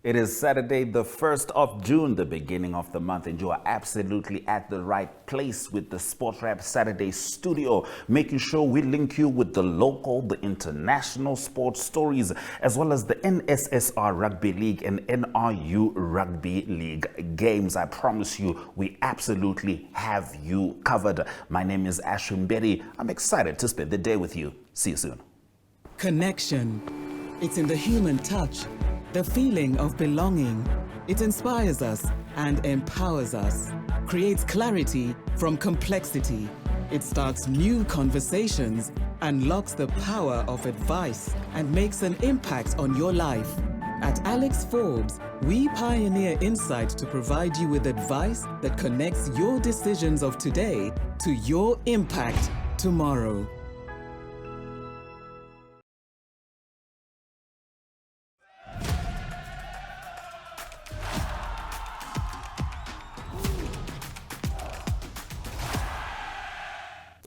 It is Saturday, the 1st of June, the beginning of the month, and you are absolutely at the right place with the Sport Rap Saturday studio, making sure we link you with the local, the international sports stories, as well as the NSSR Rugby League and NRU Rugby League games. I promise you, we absolutely have you covered. My name is Ashwin Berry. I'm excited to spend the day with you. See you soon. Connection. It's in the human touch. The feeling of belonging. It inspires us and empowers us, creates clarity from complexity. It starts new conversations, unlocks the power of advice, and makes an impact on your life. At Alex Forbes, we pioneer insight to provide you with advice that connects your decisions of today to your impact tomorrow.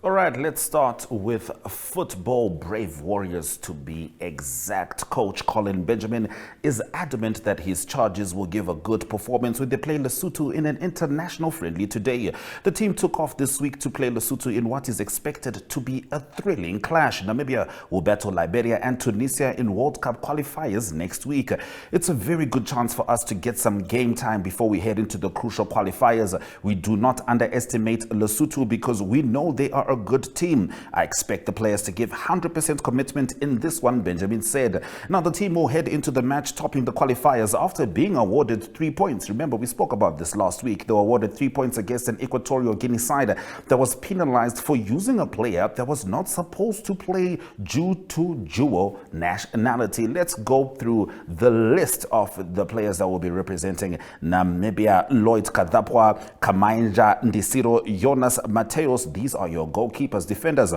All right, let's start with football. Brave Warriors, to be exact. Coach Colin Benjamin is adamant that his charges will give a good performance when they play Lesotho in an international friendly today. The team took off this week to play Lesotho in what is expected to be a thrilling clash. Namibia will battle Liberia and Tunisia in World Cup qualifiers next week. It's a very good chance for us to get some game time before we head into the crucial qualifiers. We do not underestimate Lesotho because we know they are a good team. I expect the players to give 100% commitment in this one, Benjamin said. Now, the team will head into the match topping the qualifiers after being awarded 3 points. Remember, we spoke about this last week. They were awarded 3 points against an Equatorial Guinea side that was penalized for using a player that was not supposed to play due to dual nationality. Let's go through the list of the players that will be representing Namibia. Lloyd Kadhapwa, Kamainja Ndisiro, Jonas Mateos. These are your goalkeepers. Defenders: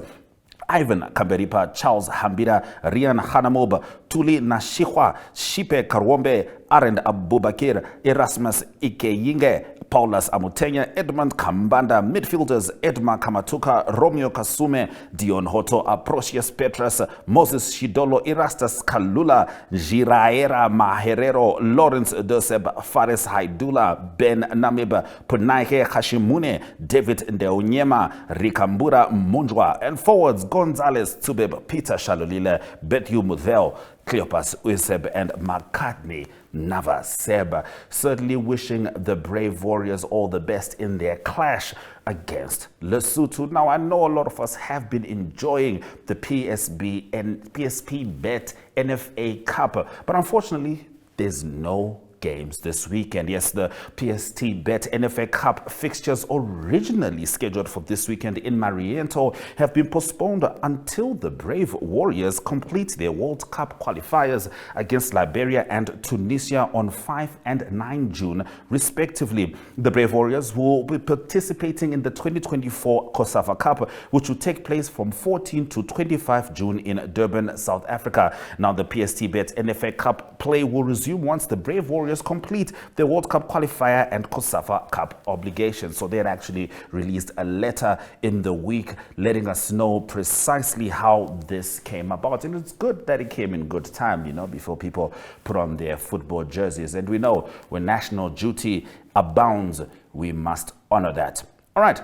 Ivan Kamberipa, Charles Hambira, Rian Hanamob, Tuli Nashihwa, Shipe Karwombe, Arend Abubakir, Erasmus Ikeyinge, Paulus Amutenya, Edmund Kambanda. Midfielders: Edma Kamatuka, Romeo Kasume, Dion Hoto, Aprocius Petrus, Moses Shidolo, Erastus Kalula, Jiraera Maherero, Lawrence Doseb, Fares Haidula, Ben Namib, Punaike Hashimune, David Ndeonyema, Rikambura Munjwa, and forwards: Gonzalez Tsubeb, Peter Shalolile, Bethu Mudhel, Cleopas Uiseb, and McCartney Navaseb. Certainly wishing the Brave Warriors all the best in their clash against Lesotho. Now, I know a lot of us have been enjoying the PSB and PSP Bet NFA Cup, but unfortunately, there's no games this weekend. Yes, the PST Bet NFA Cup fixtures originally scheduled for this weekend in Mariento have been postponed until the Brave Warriors complete their World Cup qualifiers against Liberia and Tunisia on 5 and 9 June, respectively. The Brave Warriors will be participating in the 2024 COSAFA Cup, which will take place from 14 to 25 June in Durban, South Africa. Now, the PST Bet NFA Cup play will resume once the Brave Warriors complete the World Cup qualifier and COSAFA Cup obligations. So they had actually released a letter in the week letting us know precisely how this came about. And it's good that it came in good time, before people put on their football jerseys. And we know when national duty abounds, we must honor that. All right.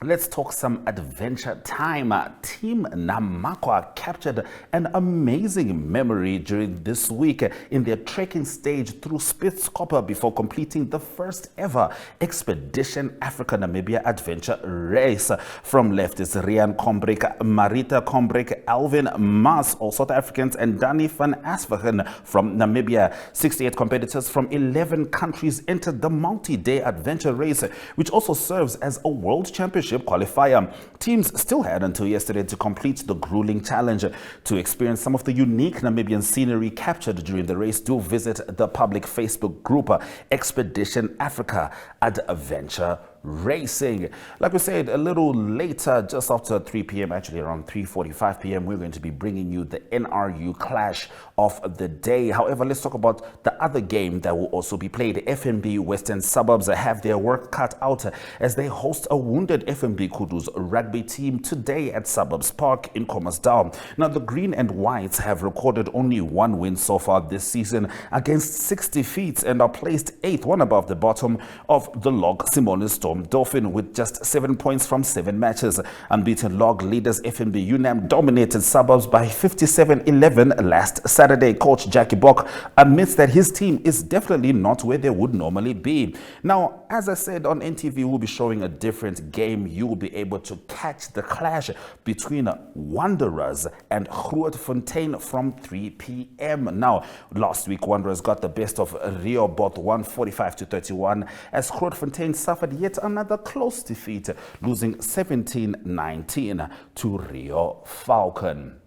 Let's talk some adventure time. Team Namakwa captured an amazing memory during this week in their trekking stage through Spitzkoppe before completing the first ever Expedition Africa Namibia adventure race. From left is Rian Kombrek, Marita Kombrek, Alvin Mas, all South Africans, and Danny van Asvergen from Namibia. 68 competitors from 11 countries entered the multi-day adventure race, which also serves as a world championship qualifier. Teams still had until yesterday to complete the grueling challenge. To experience some of the unique Namibian scenery captured during the race, do visit the public Facebook group Expedition Africa Adventure racing. Like we said, a little later, just after 3 p.m., actually around 3:45 p.m., we're going to be bringing you the NRU clash of the day. However, let's talk about the other game that will also be played. FNB Western Suburbs have their work cut out as they host a wounded FNB Kudu's rugby team today at Suburbs Park in Khomasdal. Now, the Green and Whites have recorded only one win so far this season against 6 defeats and are placed 8th, one above the bottom of the log Simone Storm Dauphin with just 7 points from 7 matches. Unbeaten log leaders FNB UNAM dominated Suburbs by 57-11 last Saturday. Coach Jackie Bock admits that his team is definitely not where they would normally be. Now, as I said, on NTV we'll be showing a different game. You will be able to catch the clash between Wanderers and Grootfontein from 3 p.m. Now, last week Wanderers got the best of Rio, both won 45-31 as Grootfontein suffered yet another close defeat, losing 17-19 to Rio Falcon.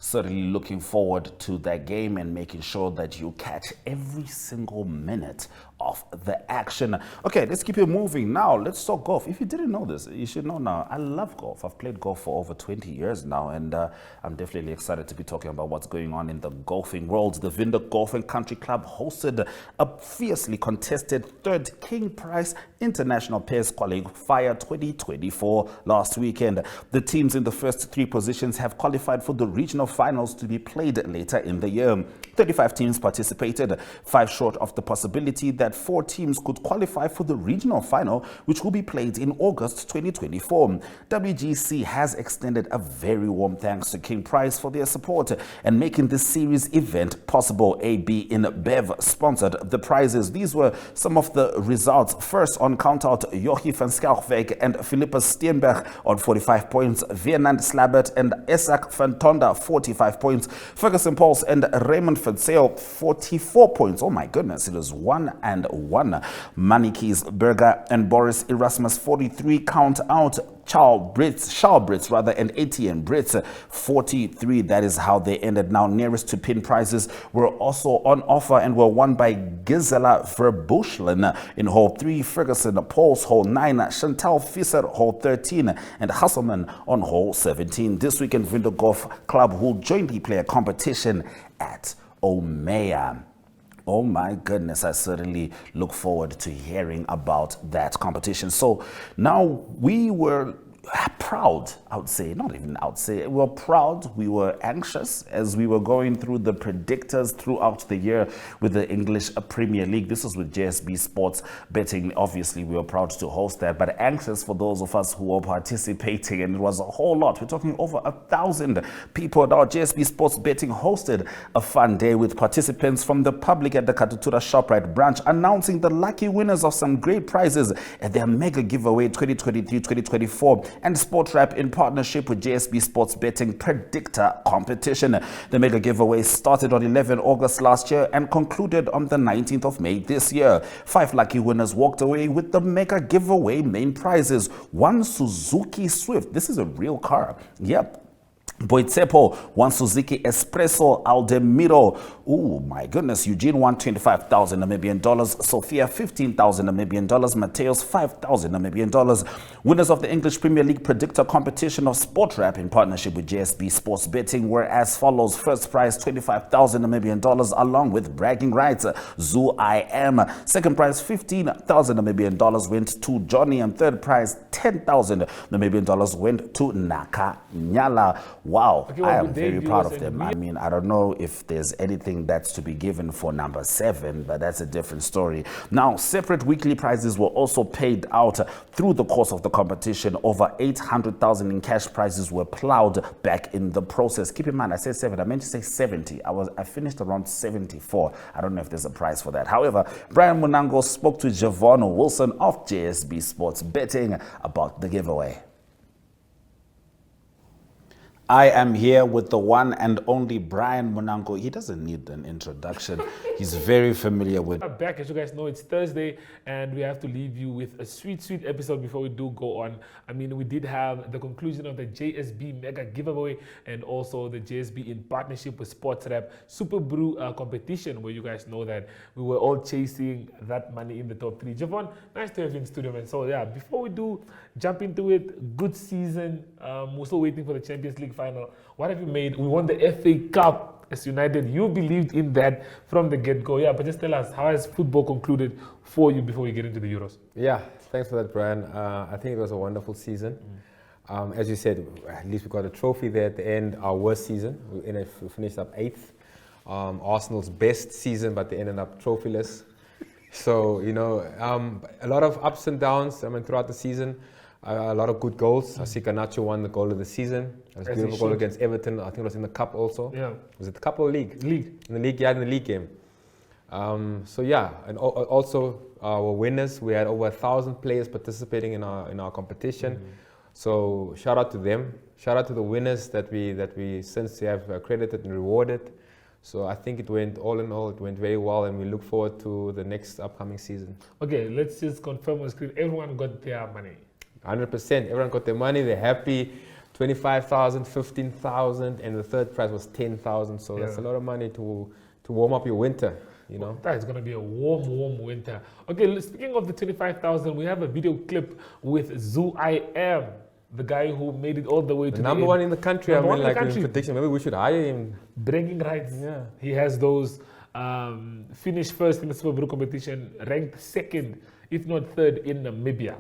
Certainly looking forward to that game and making sure that you catch every single minute of the action. Okay, let's keep it moving. Now, let's talk golf. If you didn't know this, you should know now. I love golf. I've played golf for over 20 years now, and I'm definitely excited to be talking about what's going on in the golfing world. The Windhoek Golf and Country Club hosted a fiercely contested 3rd King Price International Pairs Qualifier 2024 last weekend. The teams in the first 3 positions have qualified for the regional finals to be played later in the year. 35 teams participated, 5 short of the possibility that 4 teams could qualify for the regional final, which will be played in August 2024. WGC has extended a very warm thanks to King Price for their support and making this series event possible. AB in Bev sponsored the prizes. These were some of the results. First on count out, Jochie van Skelkweg and Philippus Steenberg on 45 points, Vianand Slabert and Isak van Tonda 45 points, Ferguson Pauls and Raymond Fitzale 44 points. Oh my goodness, it was 1-1. Manikis Berger and Boris Erasmus 43 count out. Charles Brits and Etienne Brits 43. That is how they ended. Now, nearest to pin prizes were also on offer and were won by Gisela Verbushlen in hole 3, Ferguson Pauls hole 9, Chantal Fisser hole 13, and Hasselman on hole 17. This weekend, Windhoek Golf Club will jointly play a competition at Omea. Oh my goodness, I certainly look forward to hearing about that competition. So now we were proud, I would say, not even I would say, we were proud, we were anxious as we were going through the predictors throughout the year with the English Premier League. This was with JSB Sports Betting. Obviously, we were proud to host that, but anxious for those of us who were participating, and it was a whole lot. We're talking over 1,000 people. Now, JSB Sports Betting hosted a fun day with participants from the public at the Katutura ShopRite branch announcing the lucky winners of some great prizes at their mega giveaway 2023-2024 and SportRap in partnership with JSB Sports Betting Predictor Competition. The mega giveaway started on 11 August last year and concluded on the 19th of May this year. 5 lucky winners walked away with the mega giveaway main prizes. 1 Suzuki Swift. This is a real car. Yep. Boitsepo, 1 Suzuki Espresso Aldemiro. Oh my goodness. Eugene won 25,000 Namibian dollars. Sophia 15,000 Namibian dollars. Mateus 5,000 Namibian dollars. Winners of the English Premier League Predictor Competition of SportRap in partnership with JSB Sports Betting were as follows. First prize 25,000 Namibian dollars along with bragging rights. Zoo I Am. Second prize 15,000 Namibian dollars went to Johnny, and third prize 10,000 Namibian dollars went to Naka Nyala. Wow, okay, well, I am very proud of them. I mean, I don't know if there's anything that's to be given for number 7, but that's a different story. Now, separate weekly prizes were also paid out through the course of the competition. Over 800,000 in cash prizes were plowed back in the process. Keep in mind, I said 7. I meant to say 70. I finished around 74. I don't know if there's a prize for that. However, Brian Munango spoke to Javon Wilson of JSB Sports Betting about the giveaway. I am here with the one and only Brian Munango. He doesn't need an introduction. He's very familiar with. I'm back. As you guys know, it's Thursday, and we have to leave you with a sweet episode before we do go on. I mean, we did have the conclusion of the JSB Mega Giveaway and also the JSB in partnership with Sports Rap Super Brew competition, where you guys know that we were all chasing that money in the top 3. Javon, nice to have you in studio, man. So yeah, before we do jump into it, good season. We're still waiting for the Champions League final. What have you made? We won the FA Cup as United. You believed in that from the get-go. Yeah, but just tell us, how has football concluded for you before we get into the Euros? Yeah, thanks for that, Brian. I think it was a wonderful season. As you said, at least we got a trophy there at the end. Our worst season, we finished up 8th. Arsenal's best season, but they ended up trophyless. So, you know, a lot of ups and downs, throughout the season. A lot of good goals. I see Garnacho won the goal of the season. It was a beautiful goal against Everton. I think it was in the cup also. Yeah. Was it the cup or league? League. In the league, yeah, in the league game. So yeah, and also our winners. We had over 1,000 players participating in our competition. So shout out to them. Shout out to the winners that we since have accredited and rewarded. So I think it went, all in all, it went very well, and we look forward to the next upcoming season. Okay, let's just confirm on screen. Everyone got their money. 100%. Everyone got their money. They're happy. 25,000, 15,000, and the third prize was 10,000. So that's a lot of money to warm up your winter. You know, that is going to be a warm winter. Okay, speaking of the 25,000, we have a video clip with Zoo I Am, the guy who made it all the way to the number one in the country. Number in prediction. Maybe we should hire him. Bragging rights. Yeah, he has those. Finished first in the Super Brew competition, ranked second, if not third, in Namibia.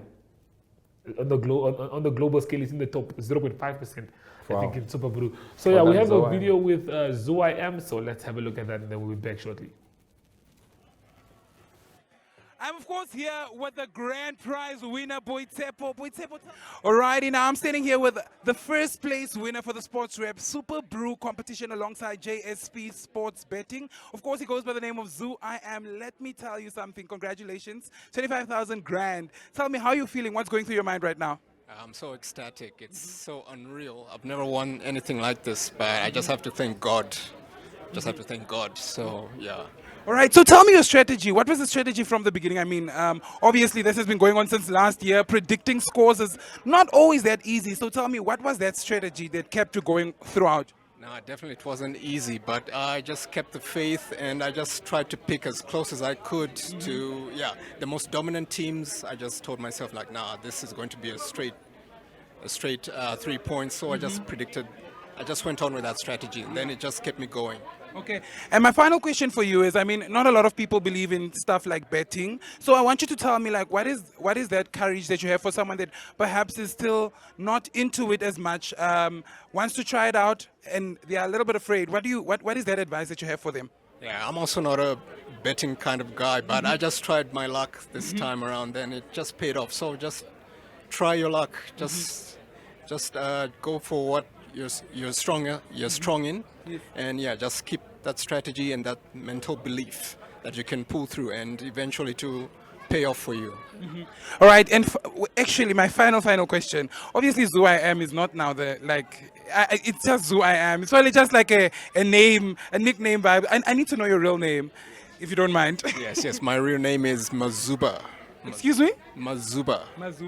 On the global scale, it's in the top 0.5%, I think, in Super Brew. So yeah, we have a video with Zoo I Am. So let's have a look at that, and then we'll be back shortly. I'm of course here with the grand prize winner, Boitepo. Alrighty, now I'm standing here with the first place winner for the Sports Rep Super Brew competition alongside JSP Sports Betting. Of course, he goes by the name of Zoo I Am. Let me tell you something. Congratulations, 25,000 grand. Tell me how you're feeling. What's going through your mind right now? I'm so ecstatic. It's so unreal. I've never won anything like this, but I just have to thank God. So yeah. All right, so tell me your strategy. What was the strategy from the beginning? I mean, obviously this has been going on since last year. Predicting scores is not always that easy. So tell me, what was that strategy that kept you going throughout? No, definitely it wasn't easy, but I just kept the faith and I just tried to pick as close as I could to, the most dominant teams. I just told myself like, nah, this is going to be a straight 3 points. So I just went on with that strategy, and then it just kept me going. Okay, and my final question for you is, I mean, not a lot of people believe in stuff like betting. So I want you to tell me, like, what is that courage that you have for someone that perhaps is still not into it as much, wants to try it out, and they are a little bit afraid. What is that advice that you have for them? Yeah, I'm also not a betting kind of guy, but I just tried my luck this time around, and it just paid off. So just try your luck. Just go for what you're strong in, and just keep that strategy and that mental belief that you can pull through and eventually to pay off for you. All right, and actually my final question. Obviously Zoo I Am is not now it's just Zoo I Am. It's probably just like a name, a nickname vibe. I need to know your real name, if you don't mind. Yes, my real name is Mazuba. Excuse me? Mazuba. Yes.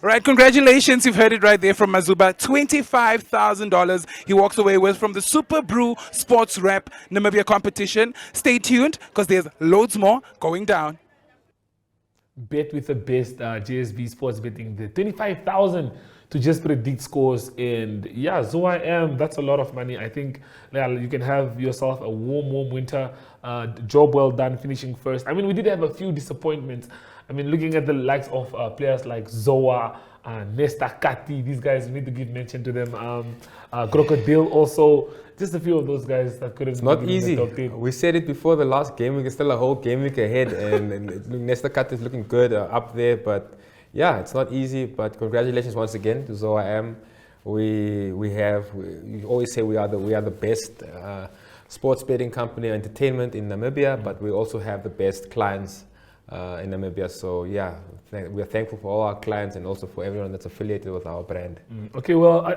All right, congratulations. You've heard it right there from Mazuba. $25,000 he walks away with from the Super Brew Sports Rap Namibia competition. Stay tuned, because there's loads more going down. Bet with the best JSB Sports Betting. The 25,000 to just predict scores. And yeah, Zoo I Am, that's a lot of money. I think you can have yourself a warm winter. Job well done finishing first. I mean, we did have a few disappointments. I mean, looking at the likes of players like Zoa, Nesta Kati, these guys, we need to give mention to them. Crocodile also, just a few of those guys that couldn't. It's not easy. We said it before the last game week. It's still a whole game week ahead, and Nesta Kati is looking good up there. But yeah, it's not easy. But congratulations once again to Zoa M. We always say we are the best sports betting company, entertainment in Namibia, but we also have the best clients in Namibia. So yeah, we're thankful for all our clients and also for everyone that's affiliated with our brand. Okay, well,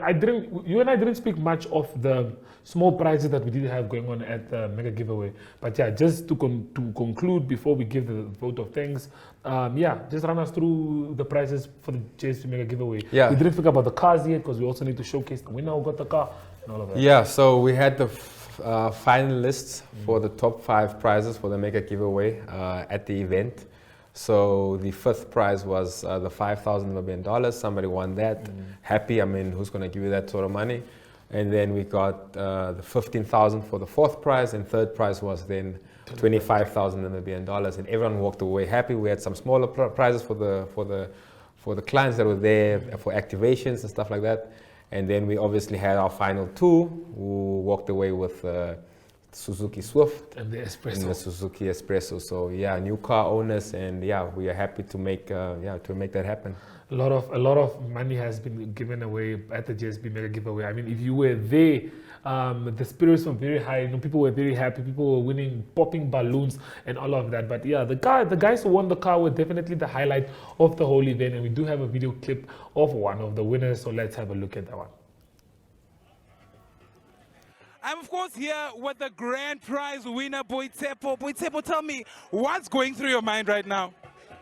you and I didn't speak much of the small prizes that we did have going on at the mega giveaway. But yeah, just to conclude before we give the vote of thanks, just run us through the prizes for the JSP mega giveaway. Yeah. We didn't speak about the cars yet because we also need to showcase the winner who got the car and all of that. Yeah, so we had the finalists for the top 5 prizes for the mega giveaway at the event. So the 5th prize was the $5,000 Namibian. Somebody won that. Happy. I mean, who's going to give you that sort of money? And then we got the $15,000 for the 4th prize, and 3rd prize was then $25,000 Namibian, and everyone walked away happy. We had some smaller prizes for the clients that were there for activations and stuff like that. And then we obviously had our final 2 who walked away with Suzuki Swift And the espresso. and the Suzuki Espresso. So yeah, new car owners, and yeah, we are happy to make that happen. A lot of money has been given away at the JSB Mega Giveaway. I mean, if you were there, the spirits were very high. You know, people were very happy. People were winning, popping balloons, and all of that. But yeah, the guys who won the car were definitely the highlight of the whole event. And we do have a video clip of one of the winners. So let's have a look at that one. I'm of course here with the grand prize winner, Boitsepo. Boitsepo, tell me, what's going through your mind right now?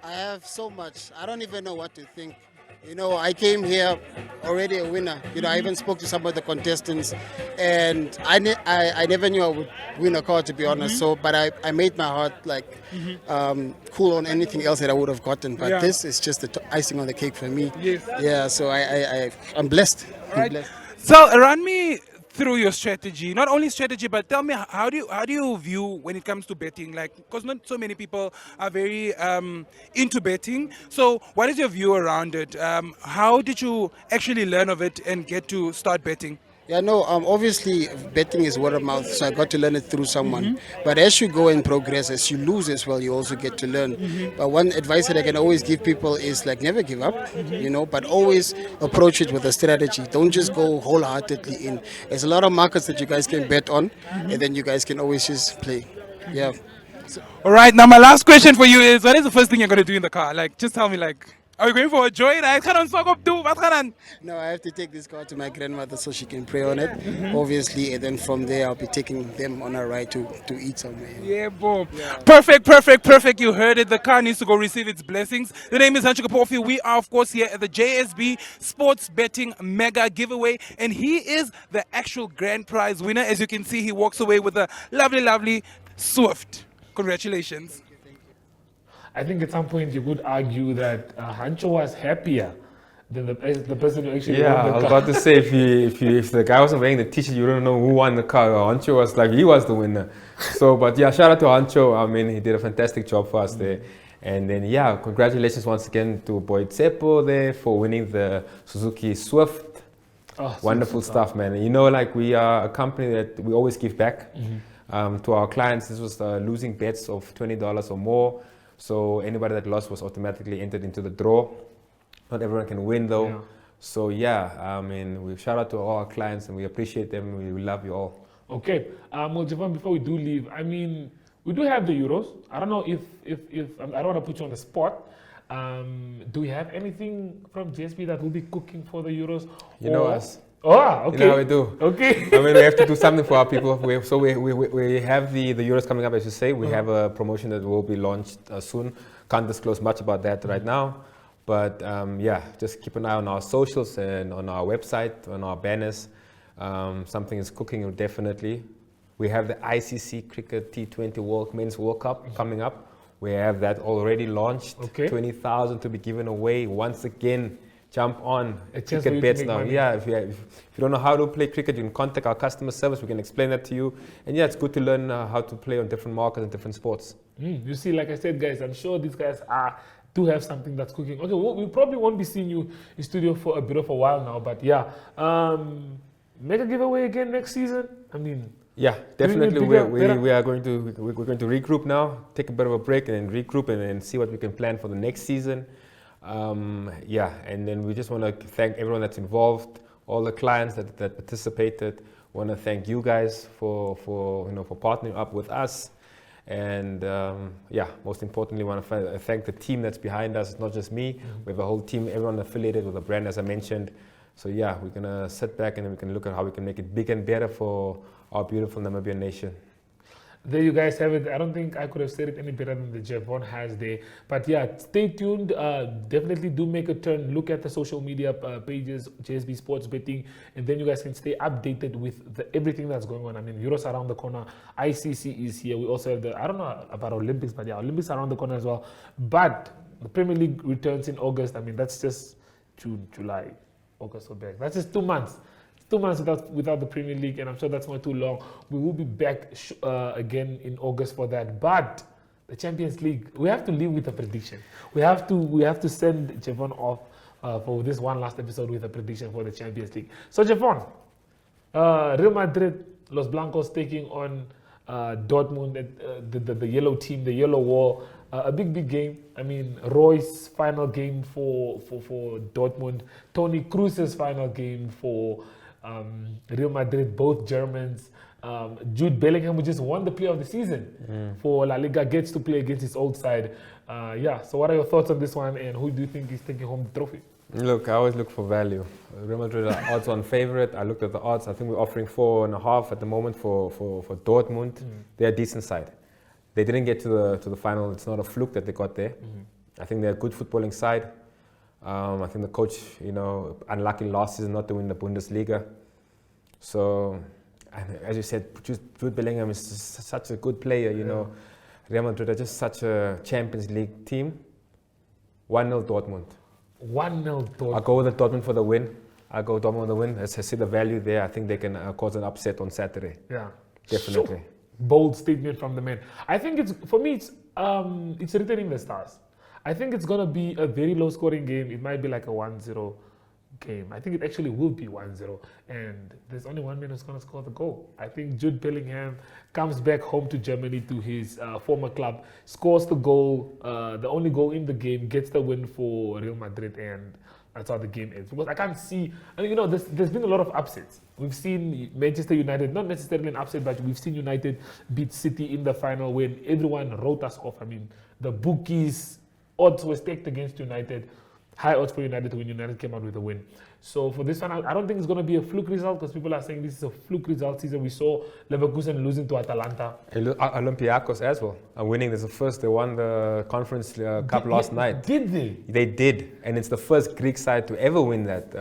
I have so much. I don't even know what to think. You know, I came here already a winner. You know, I even spoke to some of the contestants, and I never knew I would win a car, to be honest. So, but I made my heart like cool on anything else that I would have gotten. But this is just the icing on the cake for me. Yes. Yeah. So I'm blessed. I'm blessed. So run me through your strategy, not only strategy, but tell me, how do you view when it comes to betting? Like, because not so many people are very into betting. So what is your view around it? How did you actually learn of it and get to start betting? Yeah, no, obviously betting is word of mouth, so I got to learn it through someone. But as you go and progress, as you lose as well, you also get to learn. But one advice that I can always give people is like never give up, you know, but always approach it with a strategy. Don't just go wholeheartedly in. There's a lot of markets that you guys can bet on, and then you guys can always just play. Yeah. All right, now my last question for you is, what is the first thing you're going to do in the car? Like, just tell me, like, are we going for a joyride? No, I have to take this car to my grandmother so she can pray on it, obviously, and then from there I'll be taking them on a ride to eat somewhere. Yeah, boom. Perfect. You heard it. The car needs to go receive its blessings. The name is Hancho Kapofi. We are, of course, here at the JSB Sports Betting Mega Giveaway, and he is the actual grand prize winner. As you can see, he walks away with a lovely Swift. Congratulations. I think at some point you could argue that Hancho was happier than the person who actually Yeah, won I the was car. about to say, if the guy wasn't wearing the t-shirt, you don't know who won the car. Hancho was like, he was the winner. So, but yeah, shout out to Hancho. I mean, he did a fantastic job for us there. And then, yeah, congratulations once again to Boitsepo there for winning the Suzuki Swift. Oh, Wonderful stuff, man. You know, like we are a company that we always give back to our clients. This was losing bets of $20 or more. So anybody that lost was automatically entered into the draw. Not everyone can win though. Yeah. So yeah, I mean, we shout out to all our clients and we appreciate them. We love you all. Okay. Well, Javon, before we do leave, I mean, we do have the Euros. I don't know if I don't want to put you on the spot. Do we have anything from JSP that will be cooking for the Euros? You know us. Oh, okay. You know how we do. Okay. I mean, we have to do something for our people. We have the Euros coming up, as you say. We have a promotion that will be launched soon. Can't disclose much about that right now. But yeah, just keep an eye on our socials and on our website, on our banners. Something is cooking definitely. We have the ICC Cricket T20 Men's World Cup coming up. We have that already launched. Okay. 20,000 to be given away once again. Jump on A chance for you cricket to bets make now. money. Yeah, if you don't know how to play cricket, you can contact our customer service. We can explain that to you. And yeah, it's good to learn how to play on different markets and different sports. You see, like I said, guys, I'm sure these guys do have something that's cooking. Okay, well, we probably won't be seeing you in studio for a bit of a while now, but yeah. Mega giveaway again next season? I mean... Yeah, definitely. bigger, We're going to regroup now, take a bit of a break, and then regroup and then see what we can plan for the next season. Yeah, and then we just want to thank everyone that's involved, all the clients that participated. Want to thank you guys for partnering up with us, And yeah, most importantly, I want to thank the team that's behind us. It's not just me. We have a whole team, everyone affiliated with the brand, as I mentioned. So yeah, we're going to sit back and we can look at how we can make it big and better for our beautiful Namibian nation. There you guys have it. I don't think I could have said it any better than the Javon has there. But yeah, stay tuned. Definitely do make a turn. Look at the social media pages, JSB Sports Betting, and then you guys can stay updated with everything that's going on. I mean, Euros around the corner. ICC is here. We also have I don't know about Olympics, but yeah, Olympics around the corner as well. But the Premier League returns in August. I mean, that's just June, July, August, or back. That's just 2 months. 2 months without the Premier League, and I'm sure that's not too long. We will be back again in August for that. But the Champions League, we have to leave with a prediction. We have to send Javon off for this one last episode with a prediction for the Champions League. So Javon, Real Madrid, Los Blancos taking on Dortmund, the yellow team, the yellow wall. A big game. I mean, Roy's final game for Dortmund, Toni Kroos's final game for Real Madrid, both Germans. Jude Bellingham, who just won the Player of the Season for La Liga, gets to play against his old side. Yeah, so what are your thoughts on this one, and who do you think is taking home the trophy? Look, I always look for value. Real Madrid are odds-on favorite. I looked at the odds. I think we're offering 4.5 at the moment for Dortmund. They're a decent side. They didn't get to the final. It's not a fluke that they got there. I think they're a good footballing side. I think the coach, unlucky last season not to win the Bundesliga. So, as you said, Jude Bellingham is such a good player. Real Madrid are just such a Champions League team. 1-0 Dortmund. 1-0 Dortmund. I'll go with the Dortmund for the win. I'll go Dortmund for the win. As I see the value there, I think they can cause an upset on Saturday. Yeah, definitely. Sure. Bold statement from the man. I think it's written in the stars. I think it's gonna be a very low-scoring game. It might be like a 1-0 game. I think it actually will be 1-0, and there's only one man who's gonna score the goal. I think Jude Bellingham comes back home to Germany, to his former club, scores the goal, the only goal in the game, gets the win for Real Madrid, and that's how the game ends. Because I can't see, there's been a lot of upsets. We've seen Manchester United, not necessarily an upset, but we've seen United beat City in the final when everyone wrote us off. I mean, the bookies, odds were stacked against United. High odds for United to win. United came out with a win. So for this one, I don't think it's going to be a fluke result, because people are saying this is a fluke result season. We saw Leverkusen losing to Atalanta. Olympiacos as well are winning. This is the first. They won the Conference Cup last night. Did they? They did. And it's the first Greek side to ever win that,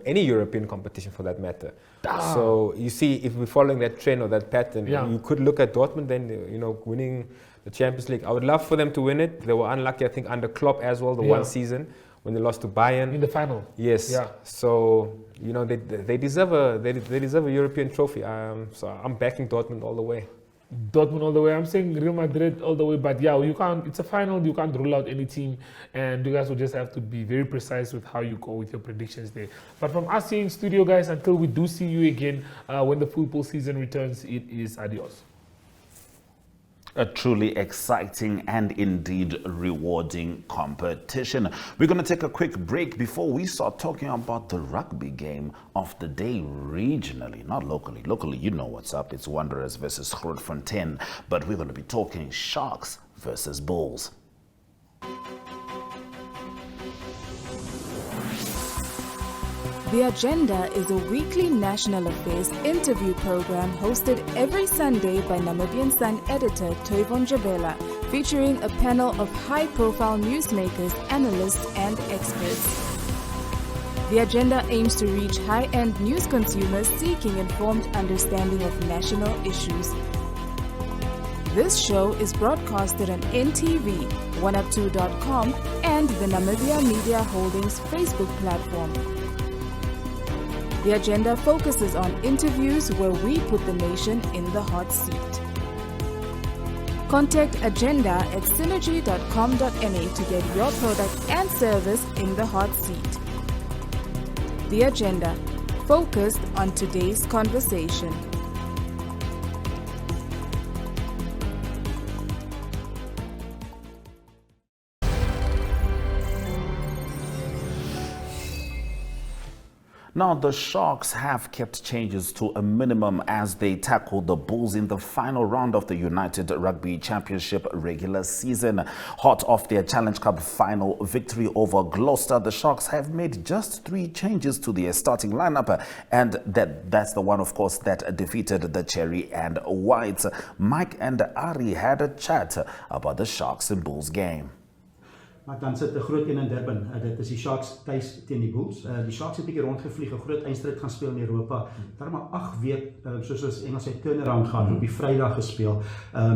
any European competition for that matter. Damn. So you see, if we're following that trend or that pattern, you could look at Dortmund then, winning the Champions League. I would love for them to win it. They were unlucky, I think, under Klopp as well, the one season, when they lost to Bayern in the final. Yes. Yeah. So they deserve a European trophy. So I'm backing Dortmund all the way. Dortmund all the way. I'm saying Real Madrid all the way. But yeah, you can't. It's a final. You can't rule out any team, and you guys will just have to be very precise with how you go with your predictions there. But from us here in studio, guys, until we do see you again when the football season returns, it is adios. A truly exciting and indeed rewarding competition. We're going to take a quick break before we start talking about the rugby game of the day regionally, not locally. Locally, you know what's up. It's Wanderers versus Grootfontein. But we're going to be talking Sharks versus Bulls. The Agenda is a weekly national affairs interview program hosted every Sunday by Namibian Sun editor Toivon Jabela, featuring a panel of high-profile newsmakers, analysts, and experts. The Agenda aims to reach high-end news consumers seeking informed understanding of national issues. This show is broadcasted on NTV, 1up2.com, and the Namibia Media Holdings Facebook platform. The Agenda focuses on interviews where we put the nation in the hot seat. Contact Agenda at synergy.com.na to get your product and service in the hot seat. The Agenda, focused on today's conversation. Now, the Sharks have kept changes to a minimum as they tackle the Bulls in the final round of the United Rugby Championship regular season. Hot off their Challenge Cup final victory over Gloucester, the Sharks have made just 3 changes to their starting lineup, and that's the one, of course, that defeated the Cherry and Whites. Mike and Ari had a chat about the Sharks and Bulls game. Maar dan sit 'n groot een in Durban. Dit is die Sharks tuis teen die Bulls. Die Sharks het 'n bietjie rondgevlieg, 'n groot eindstryd gaan speel in Europa. Daar maar 8 weke, soos ons Engels sê, turnaround gehad op die Vrydag gespeel.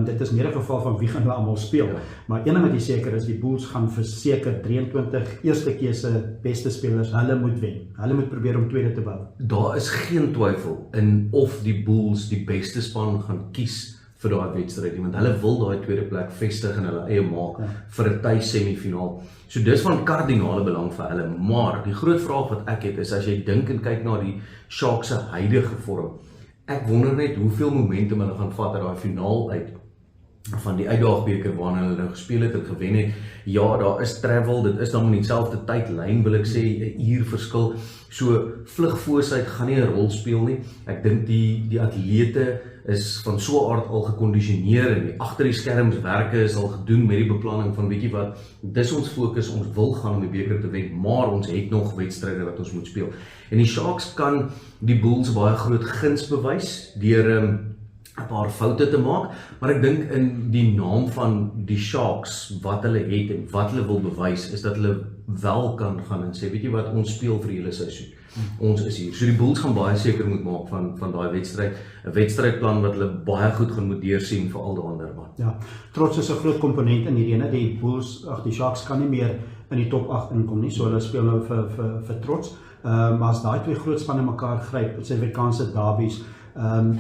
Dit is meer 'n geval van wie gaan hulle almal speel. Maar een ding wat seker is, die Bulls gaan verseker 23 eerste keuse beste spelers, hulle moet wen. Hulle moet probeer om tweede te bou. Daar is geen twyfel in of die Bulls die beste span gaan kies vir daai wedstryd, want hulle wil daai tweede plek vestig in hulle eie maak vir 'n tuis semifinaal. So dis van kardinale belang vir hulle, maar die groot vraag wat ek het is as jy dink en kyk na die Sharks se huidige vorm, ek wonder net hoeveel momentum hulle gaan vat uit daai finaal uit van die uitdaagbeker waarna hulle nou gespeel het en gewen het. Ja, daar is travel, dit is dan in dieselfde tydlyn wil ek sê, 'n uur verskil. So vlugfoosheid gaan nie 'n rol speel nie. Ek dink die atlete is van so 'n aard al gekondisioneer en die agter die skerms werke is al gedoen met die beplanning van weet jy wat, dis ons fokus, ons wil gaan om die beker te wen, maar ons het nog wedstryde wat ons moet speel. En die Sharks kan die Bulls baie groot guns bewys deur 'n paar foute te maak, maar ek dink in die naam van die Sharks, wat hulle het en wat hulle wil bewys, is dat hulle wel kan gaan en sê, weet jy wat, ons speel vir julle seisoen. Ons is hier. So die Bulls gaan baie seker moet maak van daai wedstryd, 'n wedstrydplan wat hulle baie goed gaan moet deursien vir al daai ander. Ja, trots is 'n groot komponent in hierdie ene. Die Bulls, die Sharks kan nie meer in die top 8 inkom nie, so hulle speel nou vir trots. Maar as daai twee groot spanne mekaar gryp, dit Suid-Afrikaanse derbies,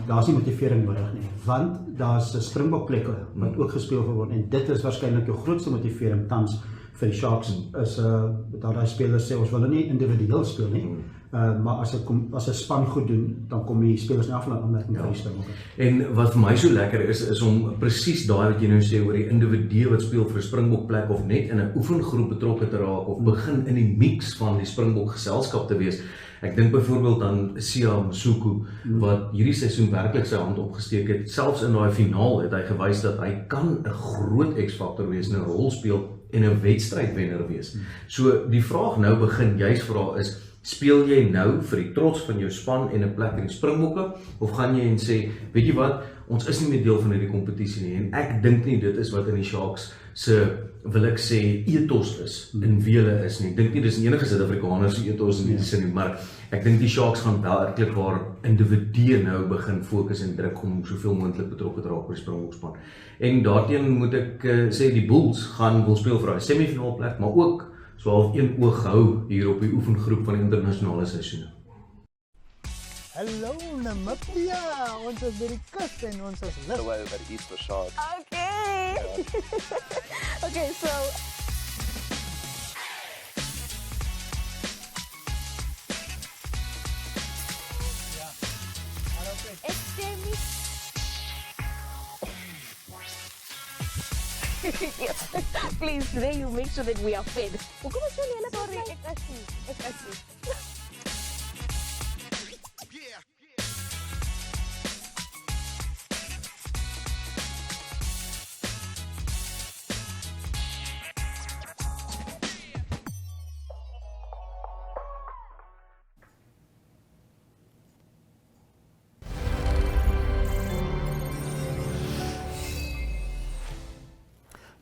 daar's nie motivering nodig nie, want daar's 'n Springbok plekke wat ook gespeel word en dit is waarskynlik jou grootste motivering tans vir die Sharks is dat daai spelers sê ons wil nie individueel speel nie. Maar as 'n span goed doen, dan kom die spelers nie af van aanmerking vir die Springbok. En wat vir my so lekker is om presies daai wat jy nou sê oor die individu wat speel vir 'n Springbok plek of net in 'n oefengroep betrokke te raak of begin in die mix van die Springbok geselskap te wees. Ek dink byvoorbeeld aan Sia Msuku wat hierdie seisoen werklik sy hand opgesteek het. Selfs in daai finaal het hy gewys dat hy kan 'n groot X-faktor wees en 'n rol speel en 'n wedstrydwenner wees. So die vraag nou begin juis vra is, speel jy nou vir die trots van jou span en 'n plek in die Springbokke, of gaan jy en sê, weet jy wat, ons is nie meer deel van hierdie kompetisie nie, en ek dink nie dit is wat in die Sharks se, wil ek sê, ethos is, in wie hulle is nie. Ek dink nie dis enige Suid-Afrikaners se ethos in die sin nie, maar ek dink die Sharks gaan wel werklik waar individue nou begin fokus en druk om soveel moontlik betrokke te raak by die Springbokspan. En daarteen moet ek sê die Bulls wil speel vir 'n semifinaal plek, maar ook so half een oog hou hier op die oefengroep van die internasionale seisoene. Hallo Namibia, ons is by die kus en ons is lid. By die East for Sharks. Okay. Yeah. Okay, so yes. Please, today you make sure that we are fed. Sorry, ek is.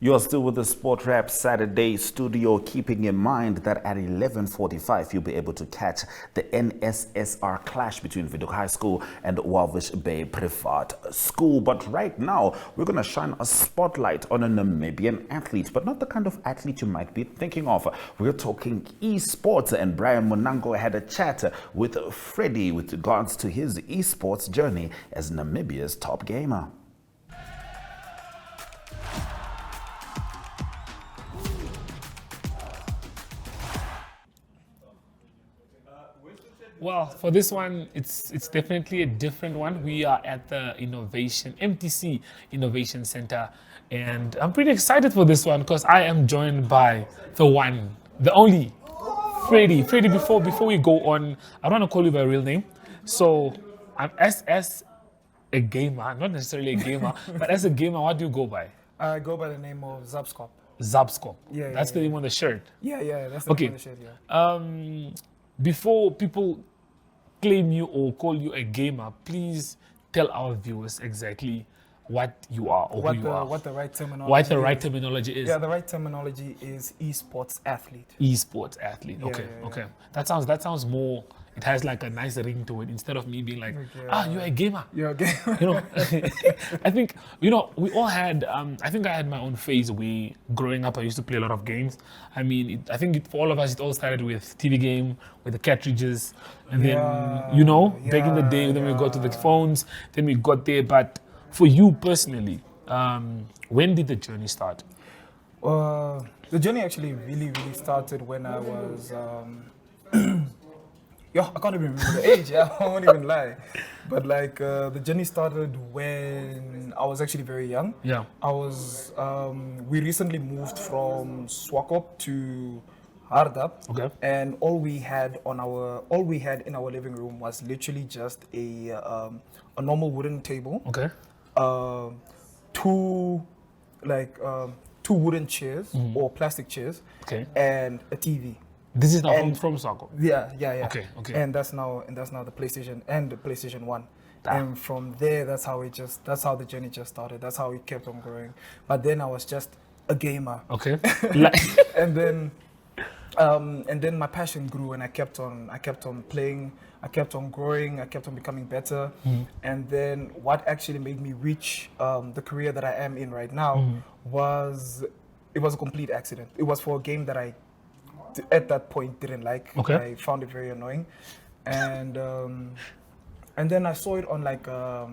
You are still with the Sport Rap Saturday studio, keeping in mind that at 11:45 you'll be able to catch the NSSR clash between Windhoek High School and Walvish Bay Preferred School. But right now, we're going to shine a spotlight on a Namibian athlete, but not the kind of athlete you might be thinking of. We're talking esports, and Brian Monango had a chat with Freddie with regards to his esports journey as Namibia's top gamer. Well, for this one, it's definitely a different one. We are at the MTC Innovation Center, and I'm pretty excited for this one because I am joined by the one, the only, Freddie, before we go on, I don't want to call you by a real name. So, I'm as a gamer, not necessarily a gamer, but as a gamer, what do you go by? I go by the name of Zapskop. Zapskop. Yeah, that's the name on the shirt. Yeah, that's the name on the shirt. Yeah. Before people claim you or call you a gamer, please tell our viewers exactly what you are or who you are. What the right terminology What the right terminology is. Yeah, the right terminology is esports athlete. Esports athlete. Yeah, Okay, yeah. okay. That sounds more. It has like a nice ring to it instead of me being like, you're a gamer. You're a gamer. You know, I think, we all had, I think I had my own phase where growing up I used to play a lot of games. I mean, I think for all of us, it all started with TV game, with the cartridges. And then, back in the day, then we got to the phones, then we got there. But for you personally, when did the journey start? The journey actually really started when I was... I can't even remember the age, I won't even lie. But like the journey started when I was actually very young. Yeah. We recently moved from Swakop to Hardap. Okay. And all we had in our living room was literally just a normal wooden table. Okay. Two wooden chairs or plastic chairs. Okay. And a TV. This is now from Swakop? Yeah. Okay. And that's now the PlayStation and the PlayStation 1. And from there, that's how the journey just started. That's how it kept on growing. But then I was just a gamer. Okay. and then my passion grew, and I kept on playing. I kept on growing. I kept on becoming better. And then what actually made me reach the career that I am in right now was a complete accident. It was for a game that I at that point didn't like. Okay. I found it very annoying, and then I saw it on like a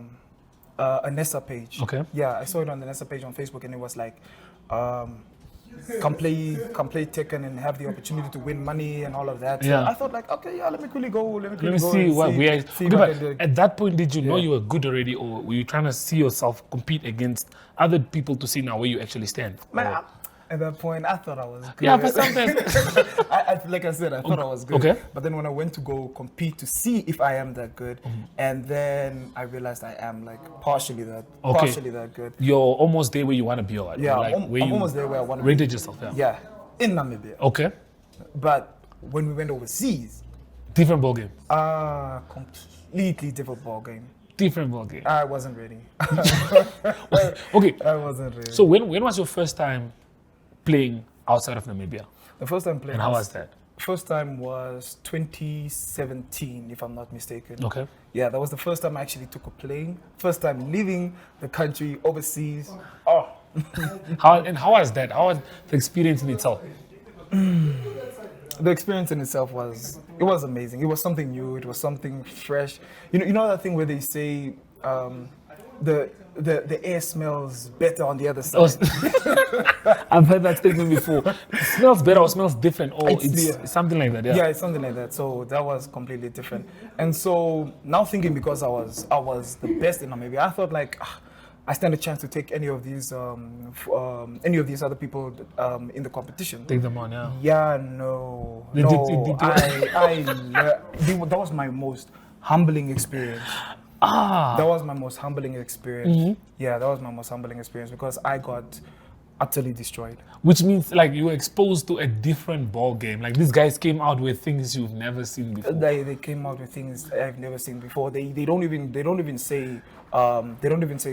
Nessa page. Okay. Yeah, I saw it on the Nessa page on Facebook, and it was like come play Tekken and have the opportunity to win money and all of that. So I thought like, okay, yeah, let me quickly go. Let me see what we are. See what I did. At that point, did you know you were good already, or were you trying to see yourself compete against other people to see now where you actually stand? Man, at that point, I thought I was good. Yeah, but sometimes... like I said, I thought I was good. Okay. But then when I went to go compete to see if I am that good, and then I realized I am like partially that good. You're almost there where you want to be, right? Yeah, like I'm almost there where I want to be. Rated yourself, Yeah, in Namibia. Okay. But when we went overseas... Different ball game. Completely different ball game. Different ball game. I wasn't ready. Okay. I wasn't ready. So when was your first time playing outside of Namibia? The first time playing. And how was that? First time was 2017, if I'm not mistaken. Okay. Yeah, that was the first time I actually took a plane. First time leaving the country overseas. Oh. How was that? How was the experience in itself? The experience in itself was amazing. It was something new. It was something fresh. You know that thing where they say the air smells better on the other side. I've heard that statement before. It smells better or smells different, or it's something like that. Yeah. Yeah, it's something like that. So that was completely different. And so now thinking, because I was the best in Namibia, I thought like, I stand a chance to take any of these other people in the competition. Take them on, yeah. Yeah, no. That was my most humbling experience. That was my most humbling experience. Yeah, that was my most humbling experience, because I got utterly destroyed. Which means like you were exposed to a different ball game. Like these guys came out with things you've never seen before. They came out with things I've never seen before. They don't even say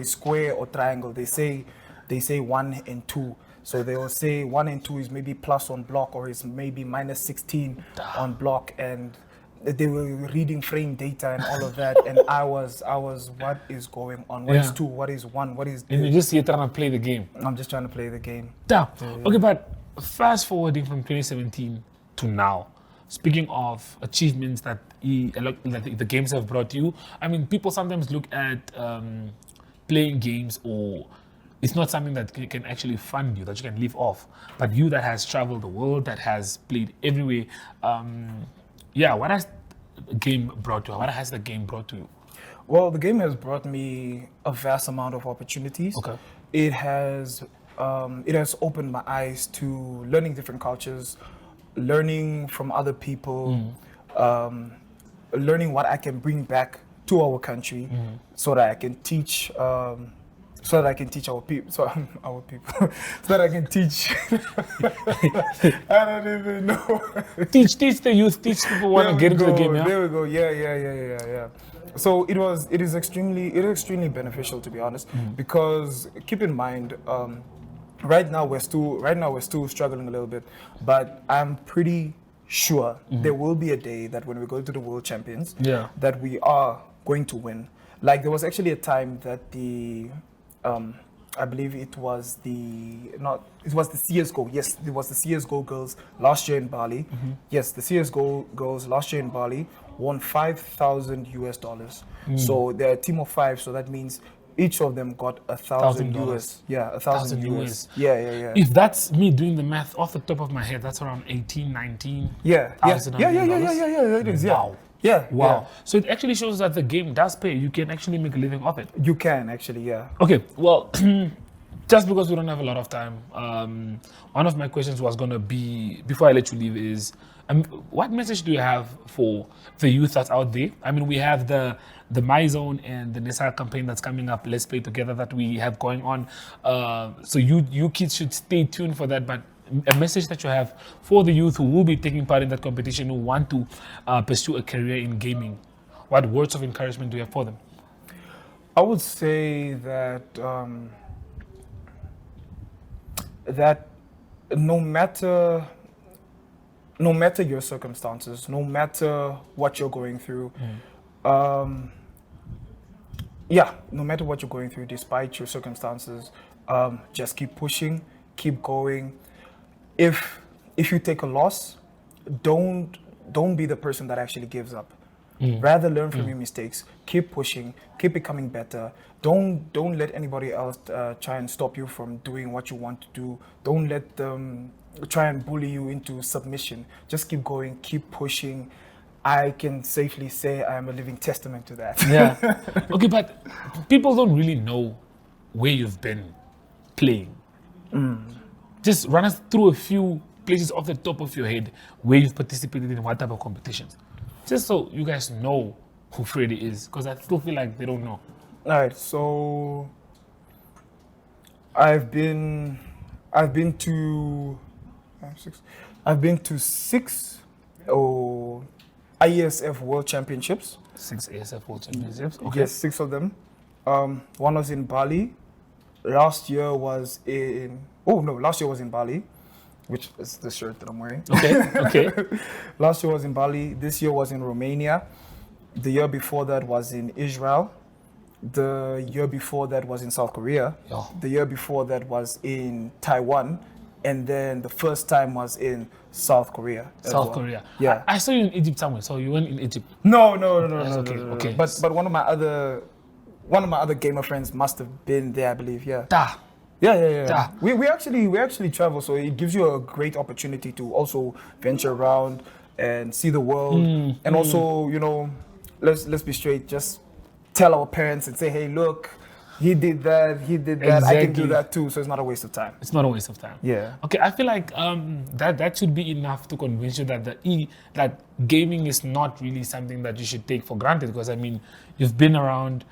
square or triangle. They say 1 and 2. So they will say 1 and 2 is maybe plus on block, or is maybe minus 16 on block, and they were reading frame data and all of that, and I was, what is going on? What is 2? What is 1? What is? And you're just here trying to play the game. I'm just trying to play the game. Okay, but fast forwarding from 2017 to now, speaking of achievements that the games have brought you, I mean, people sometimes look at playing games, or it's not something that can actually fund you, that you can live off. But you that has traveled the world, that has played everywhere, what has the game brought you? What has the game brought to you? Well, the game has brought me a vast amount of opportunities. Okay. It has opened my eyes to learning different cultures, learning from other people, learning what I can bring back to our country, so that I can teach. So that I can teach our people, so that I can teach. I don't even know. teach the youth, teach people want to get into the game. Yeah? There we go. Yeah. So it is extremely beneficial, to be honest, because keep in mind, right now we're still struggling a little bit, but I'm pretty sure there will be a day that when we go to the World Champions, that we are going to win. Like there was actually a time that I believe it was the CSGO. Yes, it was the CSGO girls last year in Bali. Yes, the CSGO girls last year in Bali won $5,000. So they're a team of 5. So that means each of them got $1,000 US. Yeah, $1,000 US. Yeah. If that's me doing the math off the top of my head, that's around 18, 19. Yeah. It is. Wow. Yeah. Wow. So it actually shows that the game does pay. You can actually make a living off it. You can actually, yeah. Okay. Well, just because we don't have a lot of time, one of my questions was going to be, before I let you leave, is what message do you have for the youth that's out there? I mean, we have the My Zone and the NSSR campaign that's coming up, Let's Play Together, that we have going on. So you kids should stay tuned for that. But a message that you have for the youth who will be taking part in that competition, who want to pursue a career in gaming, what words of encouragement do you have for them? I would say that that no matter your circumstances, no matter what you're going through, no matter what you're going through, despite your circumstances, just keep pushing, keep going. If you take a loss, don't be the person that actually gives up. Rather learn from your mistakes. Keep pushing. Keep becoming better. Don't let anybody else try and stop you from doing what you want to do. Don't let them try and bully you into submission. Just keep going. Keep pushing. I can safely say I am a living testament to that. Yeah. Okay, but people don't really know where you've been playing. Just run us through a few places off the top of your head where you've participated in what type of competitions. Just so you guys know who Freddie is, because I still feel like they don't know. All right, so I've been to 6 IESF World Championships. 6 ASF World Championships. Okay. Yes, 6 of them. One was in Bali. Last year was in Bali, which is the shirt that I'm wearing. Okay. Last year was in Bali. This year was in Romania. The year before that was in Israel. The year before that was in South Korea. Oh. The year before that was in Taiwan. And then the first time was in South Korea. South Korea. Yeah. I saw you in Egypt somewhere, so you went in Egypt. No. Okay. But one of my other gamer friends must have been there, I believe. Yeah. Yeah. We actually travel, so it gives you a great opportunity to also venture around and see the world, and also, let's be straight, just tell our parents and say, hey, look, he did that, exactly. I can do that too, so it's not a waste of time. It's not a waste of time. Yeah. Okay, I feel like that should be enough to convince you that that gaming is not really something that you should take for granted, because I mean, you've been around,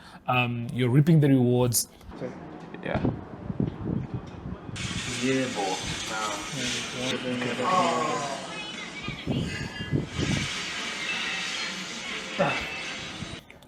you're reaping the rewards. Yeah. Yeah, boy.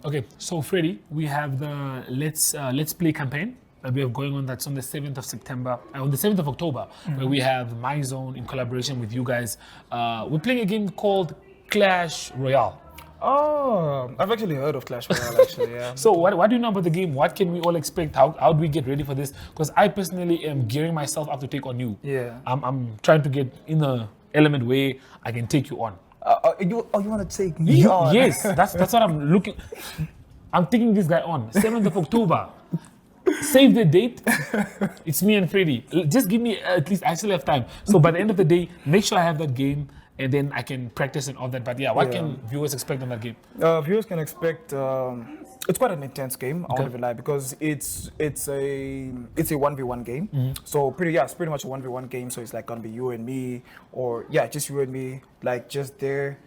Okay, so Freddie, we have the Let's Play campaign that we have going on. That's on the 7th of September, on the 7th of October, where we have My Zone in collaboration with you guys. We're playing a game called Clash Royale. Oh, I've actually heard of Clash Royale, actually, yeah. So what do you know about the game? What can we all expect? How do we get ready for this? Because I personally am gearing myself up to take on you. Yeah. I'm trying to get in the element where I can take you on. You want to take me on? Yes, that's what I'm looking. I'm taking this guy on. 7th of October. Save the date. It's me and Freddie. Just give me at least, I still have time. So by the end of the day, make sure I have that game. and then I can practice and all that. But yeah, what can viewers expect on that game? Viewers can expect it's quite an intense game. I won't even lie, because it's a 1v1 game. So it's pretty much a 1v1 game. So it's like gonna be you and me, or just you and me, like just there.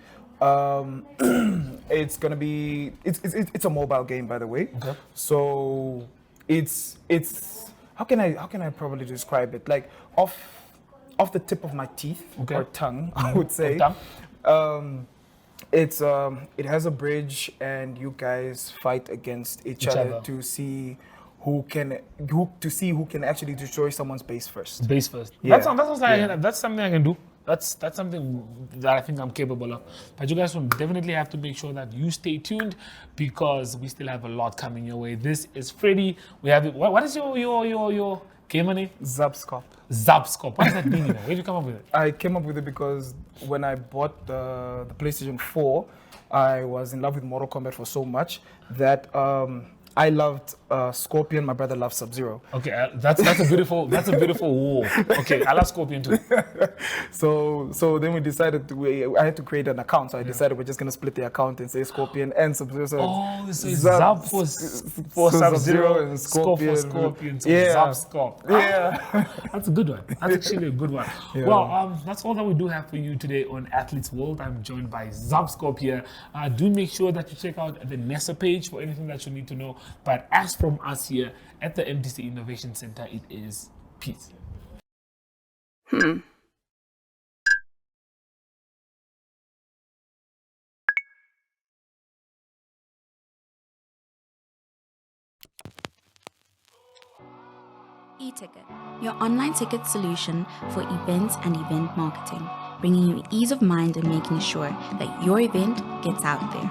It's gonna be it's a mobile game, by the way. Okay. So it's how can I probably describe it? Like off the tip of my teeth or tongue, I would say. It has a bridge, and you guys fight against each other to see who can actually destroy someone's base first. Base first. Yeah. That's something I can do. That's something that I think I'm capable of. But you guys will definitely have to make sure that you stay tuned, because we still have a lot coming your way. This is Freddie. We have what is your gamer name? Zabskop. Zabskop. What does that mean? Where did you come up with it? I came up with it because when I bought the PlayStation 4, I was in love with Mortal Kombat for so much that I loved Scorpion. My brother loved Sub-Zero. Okay, that's a beautiful war. Okay, I love Scorpion too. So then we decided I had to create an account. So I decided we're just gonna split the account and say Scorpion and Sub-Zero. So so it's Zab for Sub-Zero and Scorpion. For Scorpion. So Yeah. Zabskop. Yeah. That's a good one. That's actually a good one. Yeah. Well, that's all that we do have for you today on Athletes World. I'm joined by Zabskop here. Do make sure that you check out the NSSR page for anything that you need to know. But as from us here at the MTC Innovation Center, it is peace. E-Ticket, your online ticket solution for events and event marketing, bringing you ease of mind and making sure that your event gets out there.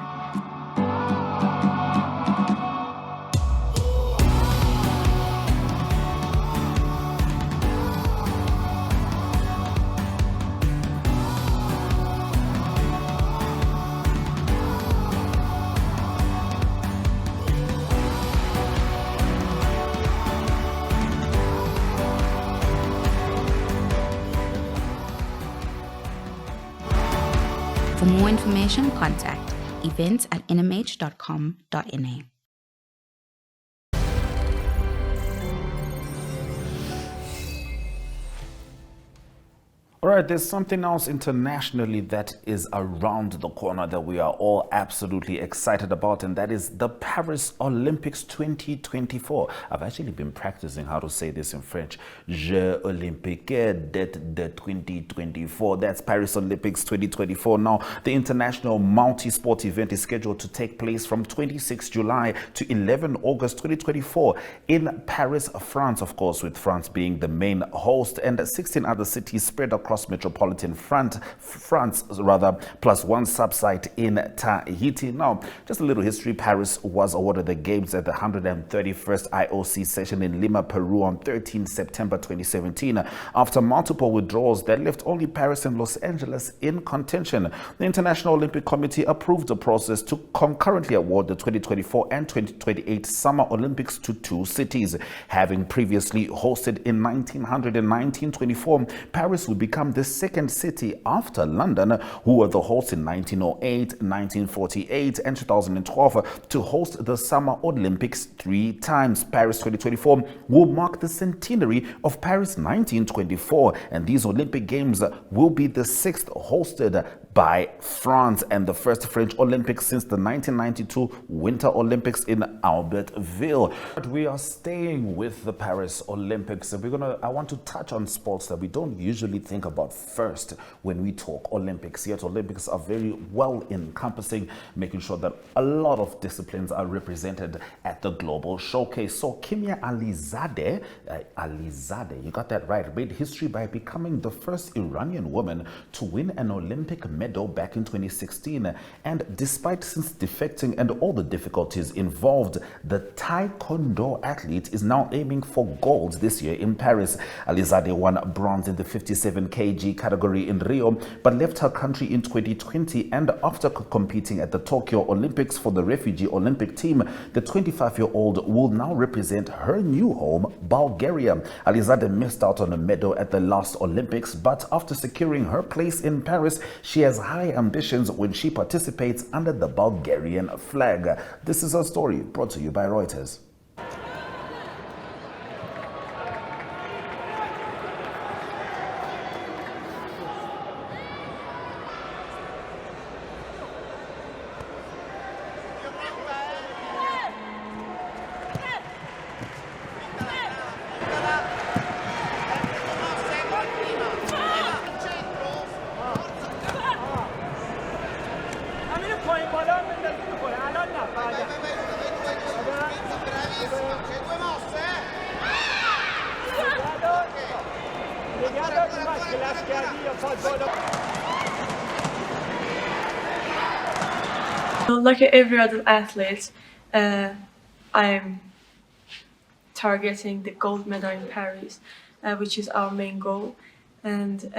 For more information, contact events@nhh.com.na. All right, there's something else internationally that is around the corner that we are all absolutely excited about, and that is the Paris Olympics 2024. I've actually been practicing how to say this in French. Jeux Olympiques de 2024. That's Paris Olympics 2024. Now, the international multi-sport event is scheduled to take place from 26 July to 11 August 2024 in Paris, France, of course, with France being the main host, and 16 other cities spread across metropolitan France, plus one sub-site in Tahiti. Now, just a little history. Paris was awarded the Games at the 131st IOC session in Lima, Peru on 13 September 2017. After multiple withdrawals that left only Paris and Los Angeles in contention, the International Olympic Committee approved the process to concurrently award the 2024 and 2028 Summer Olympics to two cities. Having previously hosted in 1900 and 1924, Paris would become the second city after London, who were the hosts in 1908, 1948, and 2012 to host the Summer Olympics 3 times. Paris 2024 will mark the centenary of Paris 1924, and these Olympic Games will be the 6th hosted by France and the first French Olympics since the 1992 Winter Olympics in Albertville. But we are staying with the Paris Olympics. I want to touch on sports that we don't usually think about first when we talk Olympics. Yet Olympics are very well encompassing, making sure that a lot of disciplines are represented at the global showcase. So Kimia Alizadeh, you got that right, made history by becoming the first Iranian woman to win an Olympic medal medal back in 2016. And despite since defecting and all the difficulties involved, the Taekwondo athlete is now aiming for gold this year in Paris. Alizade won bronze in the 57 kg category in Rio, but left her country in 2020. And after competing at the Tokyo Olympics for the refugee Olympic team, the 25-year-old will now represent her new home, Bulgaria. Alizade missed out on a medal at the last Olympics, but after securing her place in Paris, she has high ambitions when she participates under the Bulgarian flag. This is her story, brought to you by Reuters. Like every other athlete, I'm targeting the gold medal in Paris, which is our main goal. And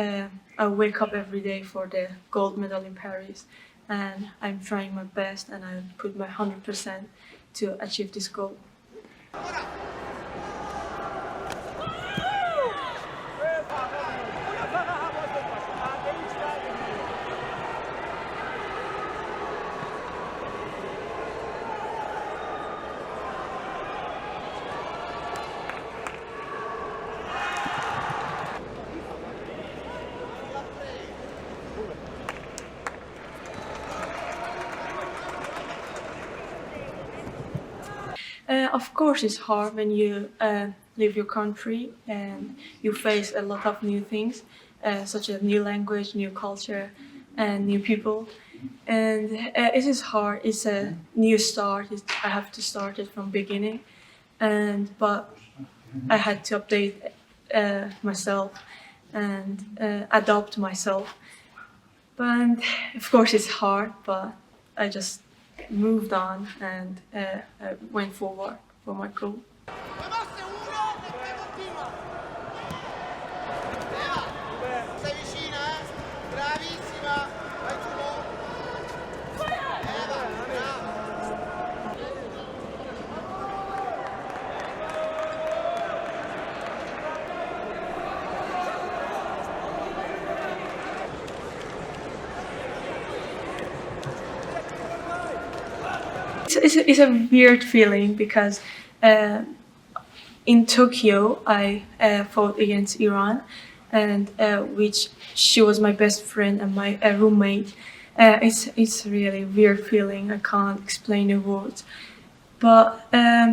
I wake up every day for the gold medal in Paris, and I'm trying my best, and I put my 100% to achieve this goal. Of course, it's hard when you leave your country and you face a lot of new things, such as new language, new culture, and new people. And it is hard. It's a new start. I have to start it from beginning, but I had to update myself and adopt myself. But of course, it's hard. But I just moved on and went forward for my goal. It's a weird feeling because in Tokyo I fought against Iran, and which she was my best friend and my roommate. It's really weird feeling. I can't explain in words. But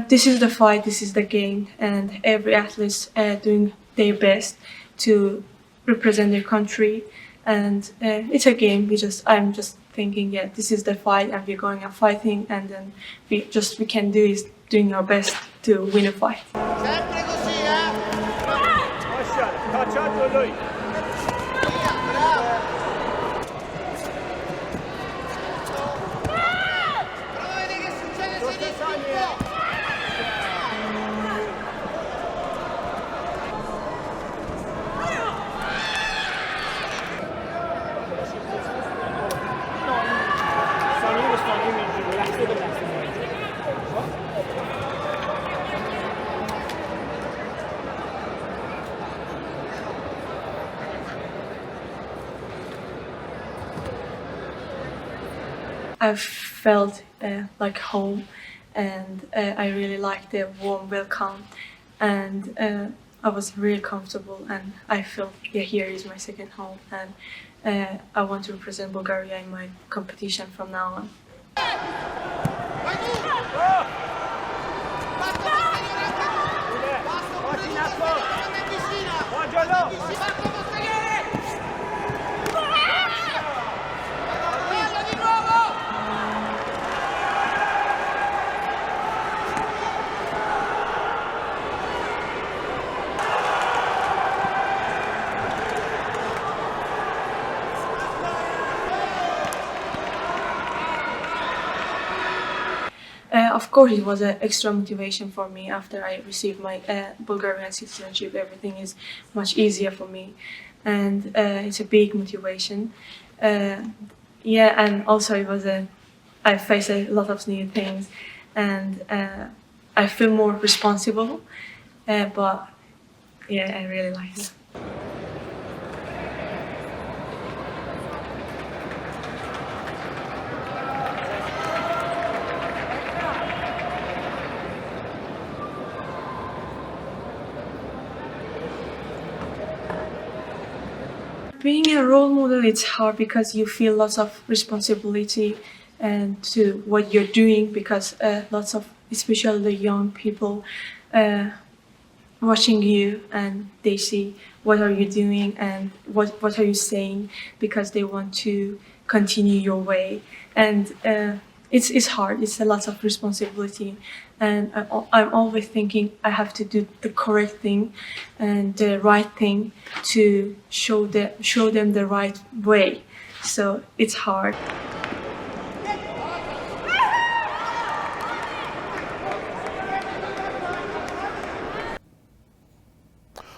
this is the fight. This is the game, and every athlete's doing their best to represent their country. And it's a game. I'm just thinking, yeah, this is the fight, and we're going and fighting, and then we can do is doing our best to win a fight. I felt like home, and I really liked the warm welcome, and I was really comfortable, and I felt, yeah, here is my second home, and I want to represent Bulgaria in my competition from now on. of course, it was an extra motivation for me after I received my Bulgarian citizenship. Everything is much easier for me, and it's a big motivation. Yeah, and also I face a lot of new things, and I feel more responsible. But yeah, I really like it. Being a role model, it's hard because you feel lots of responsibility and to what you're doing, because lots of, especially the young people, watching you, and they see what are you doing and what are you saying, because they want to continue your way. And it's hard. It's a lot of responsibility, and I'm always thinking I have to do the correct thing and the right thing to show them the right way. So it's hard.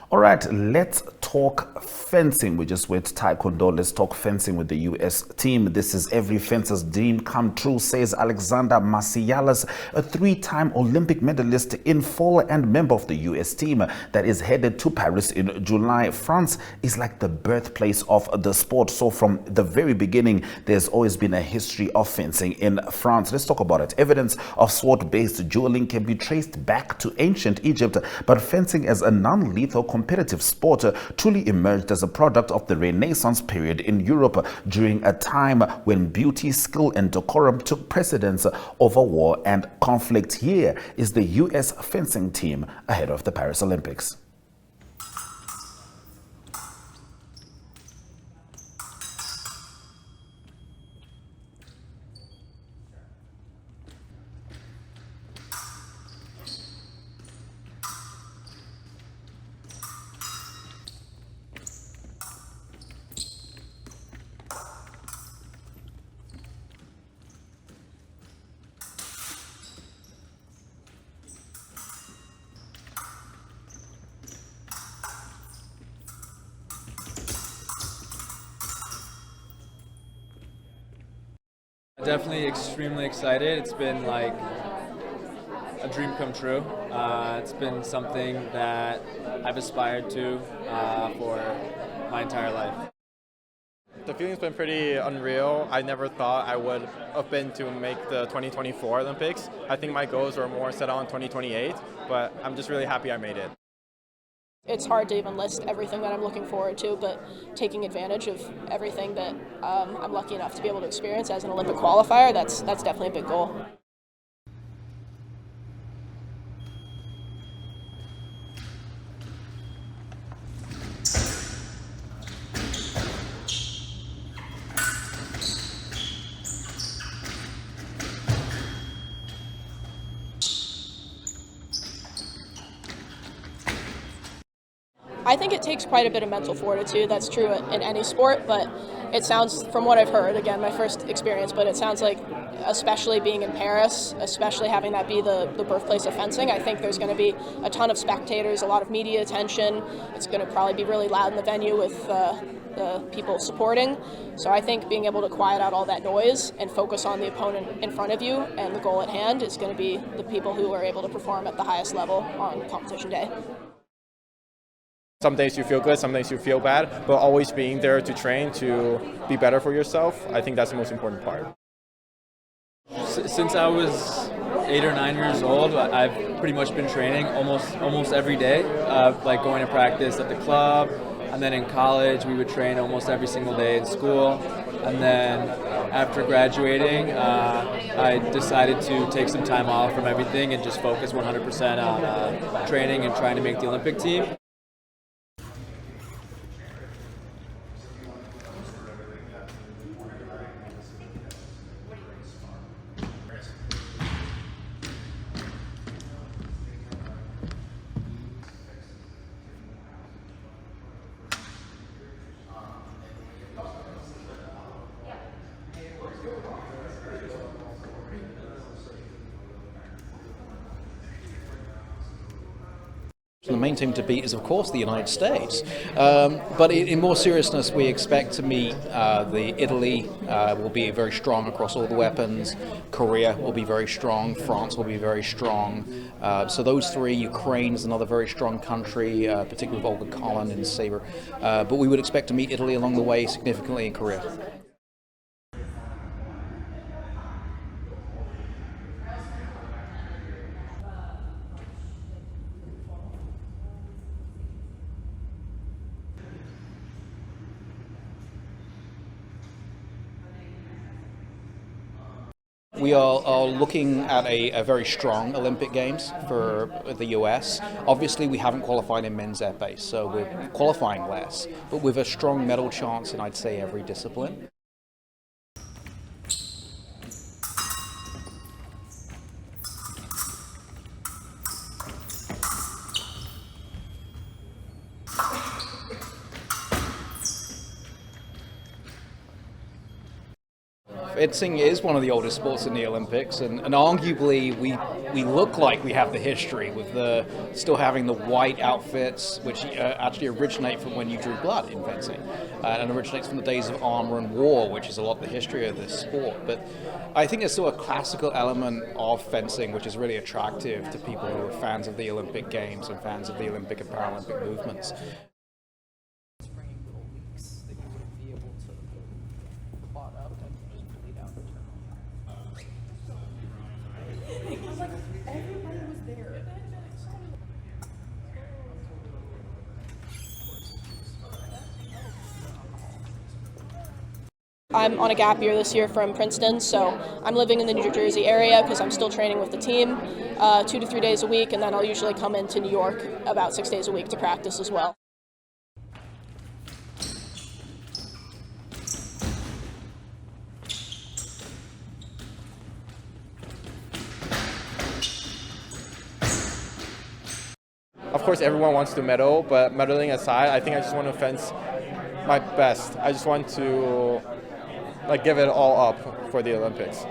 All right, let's talk fencing. We just went taekwondo. Let's talk fencing with the US team. This is every fencer's dream come true, says Alexander Masialas, a three-time Olympic medalist in fall and member of the US team that is headed to Paris in July. France is like the birthplace of the sport. So from the very beginning, there's always been a history of fencing in France. Let's talk about it. Evidence of sword-based dueling can be traced back to ancient Egypt, but fencing as a non-lethal competitive sport truly emerged as a product of the Renaissance period in Europe during a time when beauty, skill, and decorum took precedence over war and conflict. Here is the US fencing team ahead of the Paris Olympics. Definitely extremely excited. It's been like a dream come true. It's been something that I've aspired to for my entire life. The feeling's been pretty unreal. I never thought I would have been to make the 2024 Olympics. I think my goals were more set on 2028, but I'm just really happy I made it. It's hard to even list everything that I'm looking forward to, but taking advantage of everything that I'm lucky enough to be able to experience as an Olympic qualifier, that's definitely a big goal. I think it takes quite a bit of mental fortitude. That's true in any sport, but it sounds, from what I've heard, again, my first experience, but it sounds like, especially being in Paris, especially having that be the birthplace of fencing, I think there's going to be a ton of spectators, a lot of media attention. It's going to probably be really loud in the venue with the people supporting. So I think being able to quiet out all that noise and focus on the opponent in front of you and the goal at hand is going to be the people who are able to perform at the highest level on competition day. Some days you feel good, some days you feel bad, but always being there to train to be better for yourself, I think that's the most important part. Since I was 8 or 9 years old, I've pretty much been training almost every day, like going to practice at the club, and then in college we would train almost every single day in school. And then after graduating, I decided to take some time off from everything and just focus 100% on training and trying to make the Olympic team. The main team to beat is, of course, the United States. But in more seriousness, we expect to meet the Italy will be very strong across all the weapons. Korea will be very strong. France will be very strong. So those three, Ukraine is another very strong country, particularly with Olga Collin and Saber. But we would expect to meet Italy along the way significantly in Korea. We are looking at a very strong Olympic Games for the US. Obviously, we haven't qualified in men's épée, so we're qualifying less, but with a strong medal chance in, I'd say, every discipline. Fencing is one of the oldest sports in the Olympics, and arguably we look like we have the history with still having the white outfits, which actually originate from when you drew blood in fencing, and originates from the days of armor and war, which is a lot of the history of this sport. But I think there's still a classical element of fencing which is really attractive to people who are fans of the Olympic Games and fans of the Olympic and Paralympic movements. I'm on a gap year this year from Princeton, so I'm living in the New Jersey area because I'm still training with the team 2 to 3 days a week, and then I'll usually come into New York about 6 days a week to practice as well. Of course, everyone wants to medal, but medaling aside, I think I just want to fence my best. I just want to give it all up for the Olympics.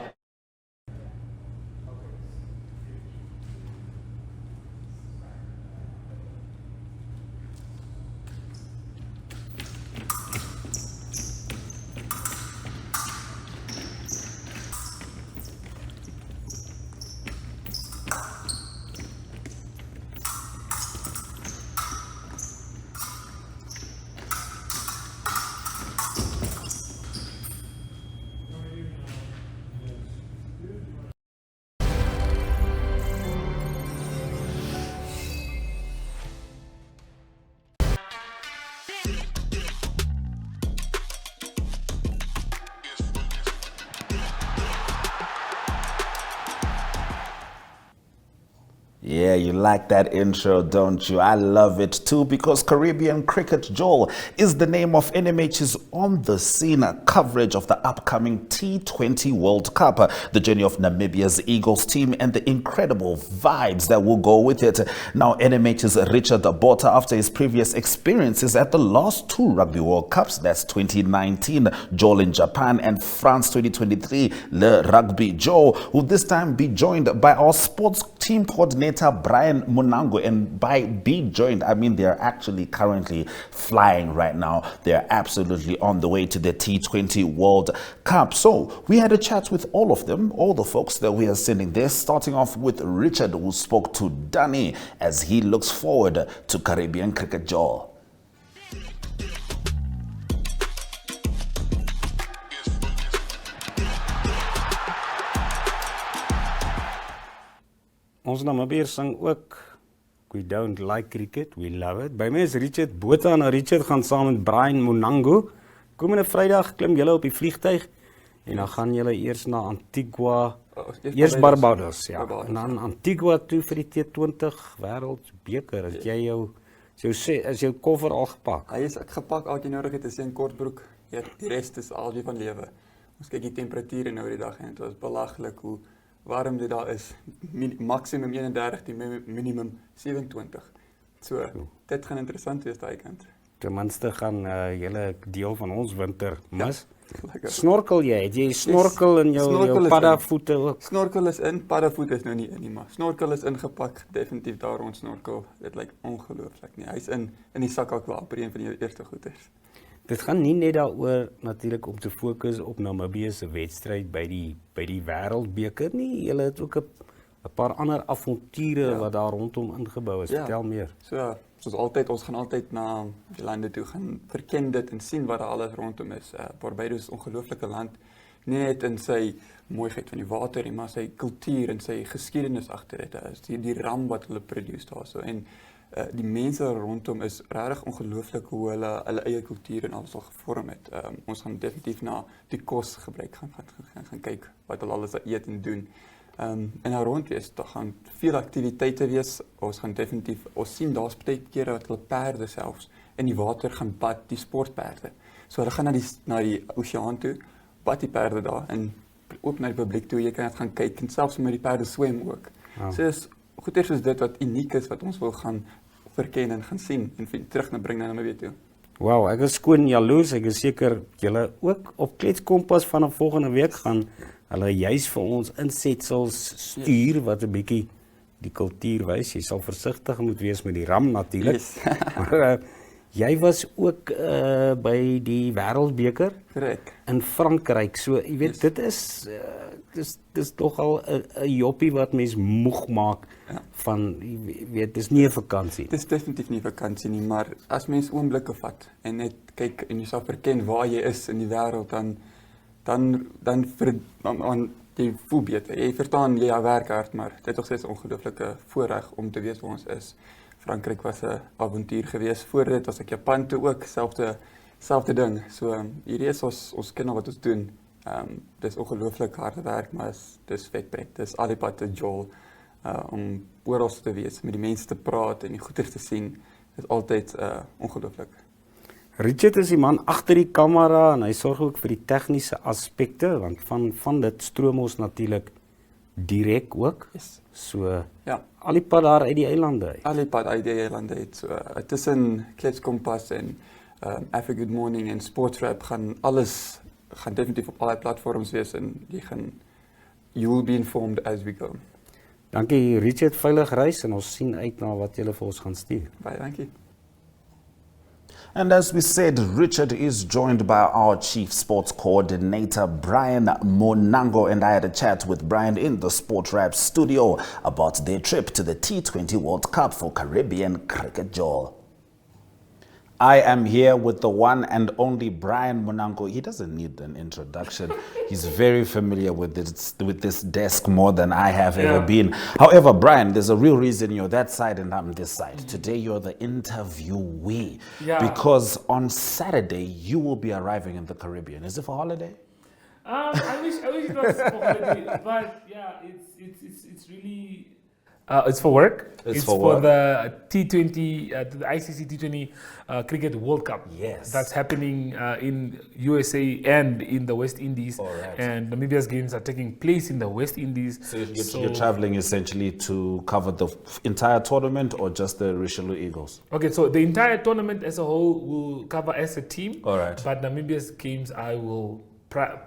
Yeah, you like that intro, don't you? I love it too, because Caribbean Cricket Joel is the name of NMH's On the Scene coverage of the upcoming T20 World Cup, the journey of Namibia's Eagles team and the incredible vibes that will go with it. Now, NMH's Richard Botha, after his previous experiences at the last 2 Rugby World Cups, that's 2019, Joel in Japan, and France 2023, Le Rugby Joe, will this time be joined by our sports team coordinator Brian Munango. And by be joined, I mean they're actually currently flying right now. They're absolutely on the way to the T20 World Cup. So we had a chat with all of them, all the folks that we are sending there, starting off with Richard, who spoke to Danny as he looks forward to Caribbean Cricket Joel. Ons Namibiërs sing ook we don't like cricket, we love it. By my is Richard Botha. Nou Richard gaan saam met Brian Munango. Komende Vrydag klim julle op die vliegtuig en dan gaan julle eers na Antigua, eers Barbados, ja. En dan Antigua toe vir die T20 Wêreldbeker. As jy jou koffer al gepak? Hy is gepak, al jy nodig het is 'n kortbroek. Ja, die rest is al van lewe. Ons kyk die temperature nou die dag en dit was belaglik hoe warm dit daar is. Maksimum 31, die minimum 27. So, dit gaan interessant wees daai kant. Ten minste gaan julle deel van ons winter mis. Snorkel jy? Het jy snorkel in jou paddavoete ook? Snorkel is in, paddavoete is nou nie in nie, maar snorkel is ingepak, definitief daar rond snorkel. Dit lyk ongelooflik nie. Hy's in die sak al klaar by een van die eerste goeders. Dit gaan nie net daaroor natuurlik om te fokus op Namibië se wedstryd by die wêreldbeker nie. Julle het ook 'n paar ander avonture wat daar rondom ingebou is. Vertel meer. So, soos altyd, ons gaan altyd na die lande toe gaan verken dit en sien wat daar alles rondom is. Barbados is 'n ongelooflike land, nie net in sy mooiheid van die water nie, maar sy kultuur en sy geskiedenis agter dit. Is die ram wat hulle produce daarso en die mense rondom is regtig ongelooflik hoe hulle eie kultuur en alles al gevorm het. Ons gaan definitief na die kos gebruik gaan kyk wat hulle alles eet en doen. En daar rond wees, daar gaan veel aktiwiteite wees. Ons gaan definitief, ons sien daar's baie kere wat hulle perde selfs in die water gaan bad, die sportperde. So hulle gaan na die oseaan toe, bad die perde daar en oop na die publiek toe. Jy kan net gaan kyk en selfs met die perde swem ook. So is goeders soos dit wat uniek is wat ons wil gaan verken en gaan sien en terug bring na Namibië toe. Wow, ek is skoon jaloers. Ek is seker julle ook op Kletskompas vanaf volgende week gaan hulle juis vir ons insetsels stuur wat 'n bietjie die kultuur wys. Jy sal versigtig moet wees met die ram natuurlik. Maar jy was ook by die wêreldbeker in Frankryk. So jy weet dit is dis tog al 'n joppie wat mens moeg maak van jy weet dis nie 'n vakansie. Dis definitief nie 'n vakansie nie, maar as mens oomblikke vat en net kyk en jouself verken waar jy is in die wêreld dan jy voel beter. Jy verstaan jy werk hard, maar dit is nog steeds 'n ongelooflike voorreg om te weet waar ons is. Frankryk was 'n avontuur geweest. Voor dit was ek Japan toe ook, selfde ding. So hierdie is ons ken wat ons doen. Dis ongelooflik harde werk, maar dis vetpret. Dis al die pad te jol om oral te wees, met die mense te praat en die goeders te sien. Dis altyd ongelooflik. Richard is die man agter die kamera en hy sorg ook vir die tegniese aspekte want van dit stroom ons natuurlik direk ook. So al die pad daar uit die eilande uit. Al die pad uit die eilande uit. So tussen Kletskompas en Africa Good Morning en Sportsrap gaan definitief op alle platforms wees en you will be informed as we go. Dankie Richard, veilig reis en ons sien uit na wat julle vir ons gaan stuur. Baie dankie. And as we said, Richard is joined by our Chief Sports Coordinator, Brian Monango, and I had a chat with Brian in the Sportrap studio about their trip to the T20 World Cup for Caribbean Cricket, Joel. I am here with the one and only Brian Monango. He doesn't need an introduction. He's very familiar with this desk more than I have ever been. However, Brian, there's a real reason you're that side and I'm this side. Today, you're the interviewee. Because on Saturday, you will be arriving in the Caribbean. Is it for holiday? I wish it was for holiday, but yeah, it's really... it's for work. It's for the T20, the ICC T20 Cricket World Cup. Yes. That's happening in USA and in the West Indies. And Namibia's games are taking place in the West Indies. So you're traveling essentially to cover the entire tournament or just the Richelieu Eagles? Okay, so the entire tournament as a whole will cover as a team. But Namibia's games I will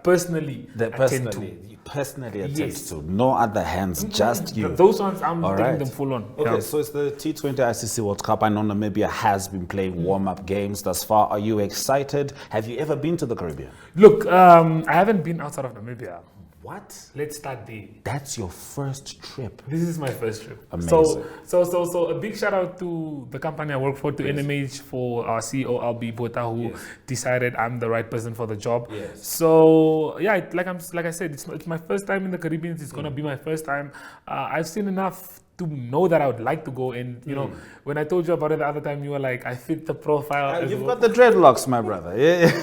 personally attend to. No other hands, just you. Those ones I'm taking them full on. Okay, so it's the T20 ICC World Cup. I know Namibia has been playing warm-up games thus far. Are you excited? Have you ever been to the Caribbean? Look, I haven't been outside of Namibia. What? Let's start there. That's your first trip? This is my first trip. Amazing. So a big shout out to the company I work for, to NMH, for our CEO, Albi Bota, who decided I'm the right person for the job. So yeah, like I said, it's my first time in the Caribbean. It's going to be my first time. I've seen enough to know that I would like to go, and you know, when I told you about it the other time, you were like, I fit the profile. You've got the dreadlocks, my brother.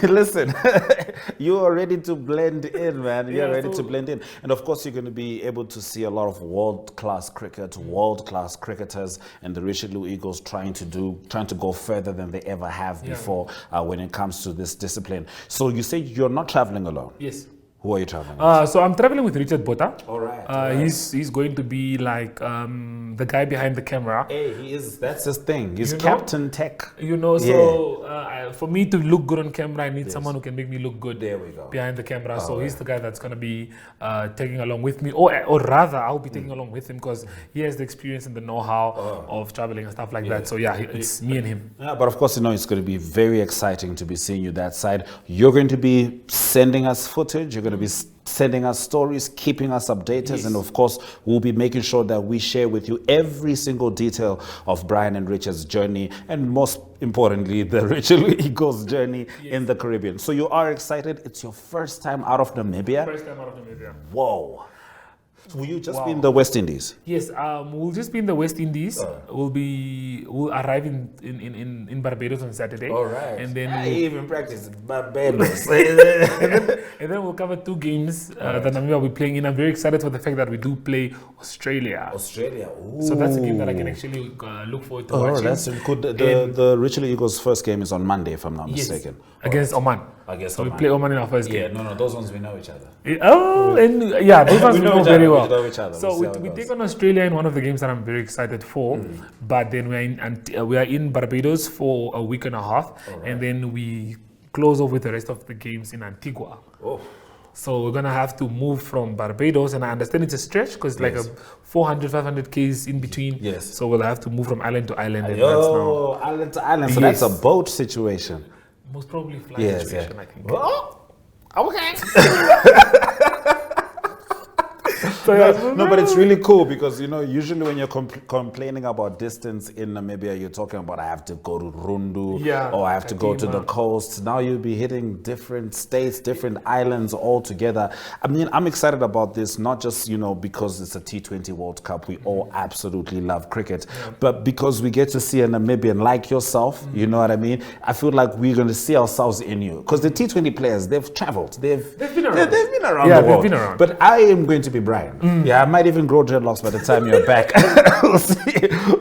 Listen, you are ready to blend in, man. You're ready to blend in. And of course, you're going to be able to see a lot of world-class cricket, world-class cricketers, and the Richelieu Eagles trying to go further than they ever have before when it comes to this discipline. So you say you're not traveling alone? Yes. Who are you traveling with? So I'm traveling with Richard Bota. All right. He's going to be like the guy behind the camera. Hey, that's his thing. He's You know? Captain Tech. For me to look good on camera, I need someone who can make me look good. There we go. Behind the camera. So All he's right. the guy that's going to be tagging along with me, or rather, I'll be tagging along with him because he has the experience and the know-how of traveling and stuff like that. So yeah, it's me and him. Yeah, but of course, it's going to be very exciting to be seeing you that side. You're going to be sending us footage. You're going to be sending us stories, keeping us updated, and of course, we'll be making sure that we share with you every single detail of Brian and Richard's journey, and most importantly, the Rachel Eagles' journey in the Caribbean. So you are excited. It's your first time out of Namibia. First time out of Namibia. Whoa. Will you just be in the West Indies? Yes, we'll just be in the West Indies. We'll arrive in Barbados on Saturday. All right. And then I even practice Barbados. and then we'll cover 2 games that Namibia will be playing in. I'm very excited for the fact that we do play Australia. Ooh. So that's a game that I can actually look forward to Oh, watching. that's good. The Rachel Eagles' first game is on Monday, if I'm not mistaken. Against Oman. Against So Oman. we play Oman in our first game. Yeah, no, those ones we know each other. Those ones we know very well. We know each other. So we take on Australia in one of the games that I'm very excited for. But then we are in Barbados for a week and a half, and then we close off with the rest of the games in Antigua. Oh. So we're gonna have to move from Barbados, and I understand it's a stretch because like a 400, 500 k's in between. Yes. So we'll have to move from island to island. And Island to island. So that's a boat situation. Most probably flight situation, I think. Oh, okay. So, no, but it's really cool because, usually when you're complaining about distance in Namibia, you're talking about I have to go to Rundu or I have to go to the coast. Now you'll be hitting different states, different islands all together. I mean, I'm excited about this, not just, because it's a T20 World Cup. We all absolutely love cricket, but because we get to see a Namibian like yourself, you know what I mean? I feel like we're going to see ourselves in you because the T20 players, they've traveled. They've been around the world. They've been around. But I am going to be Brian. Yeah, I might even grow dreadlocks by the time you're back.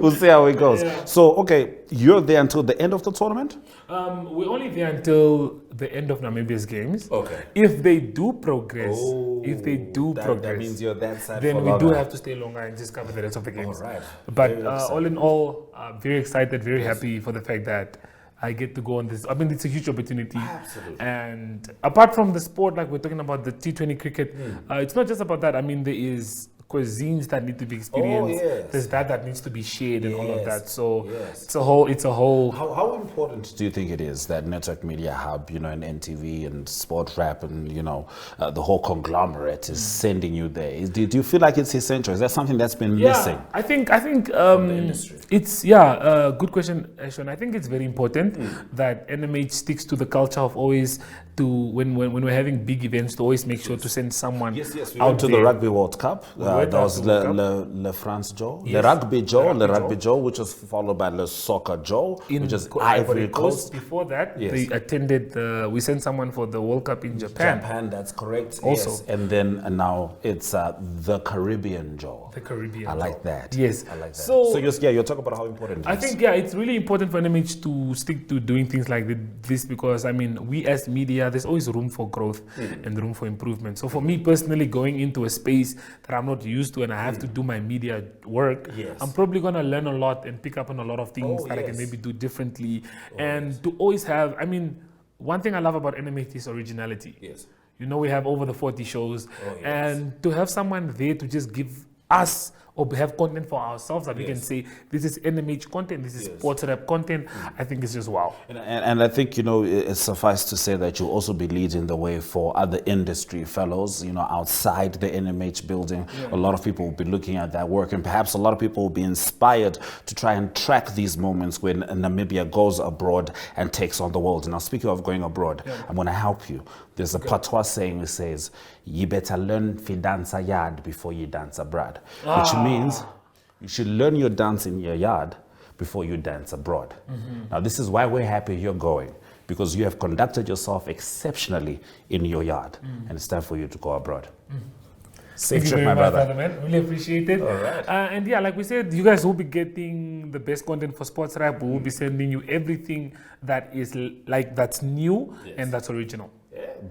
We'll see how it goes. Yeah. So, okay, you're there until the end of the tournament? We're only there until the end of Namibia's games. Okay. If they do progress, that means you're that side then for we longer. do have to stay longer and just cover the rest of the games. All right. But Very excited. all in all, very excited, very happy for the fact that I get to go on this. I mean, it's a huge opportunity. Absolutely. And apart from the sport, like we're talking about the T20 cricket, it's not just about that. I mean, there is cuisines that need to be experienced. There's that needs to be shared and all of that. So it's a whole. How important do you think it is that Network Media Hub, and NTV and Sport Rap and the whole conglomerate is sending you there? Do you feel like it's essential? Is that something that's been missing? I think it's good question, Ashwin. I think it's very important that NMH sticks to the culture of always when we're having big events to always make sure to send someone We out went to there. the Rugby World Cup. That was Le France Joe, Le Rugby Joe, which was followed by Le Soccer Joe, which is Ivory Coast. Before that, they attended. We sent someone for the World Cup in Japan. Japan, that's correct. Also, yes. And then now it's the Caribbean Joe. The Caribbean. I like that. Yes, I like that. So you're talking about how important it I is. think it's really important for NMH to stick to doing things like this because we as media, there's always room for growth and room for improvement. So for me personally, going into a space that I'm not used to and I have to do my media work, I'm probably going to learn a lot and pick up on a lot of things that I can maybe do differently. And to always have, one thing I love about NMH is originality. Yes. We have over the 40 shows and to have someone there to just give us or have content for ourselves that we can say this is NMH content, this is sports rap content. I think it's just wow. And I think, it's suffice to say that you'll also be leading the way for other industry fellows, outside the NMH building. A lot of people will be looking at that work and perhaps a lot of people will be inspired to try and track these moments when Namibia goes abroad and takes on the world. Now, speaking of going abroad, I'm going to help you. There's a patois saying that says, you better learn to dance a yard before you dance abroad, which means you should learn your dance in your yard before you dance abroad. Now, this is why we're happy you're going, because you have conducted yourself exceptionally in your yard, and it's time for you to go abroad. Safe Thank you trip, very my much, brother. man. Really appreciate it. All right. And like we said, you guys will be getting the best content for Sports Rap. We will be sending you everything that is that's new and that's original.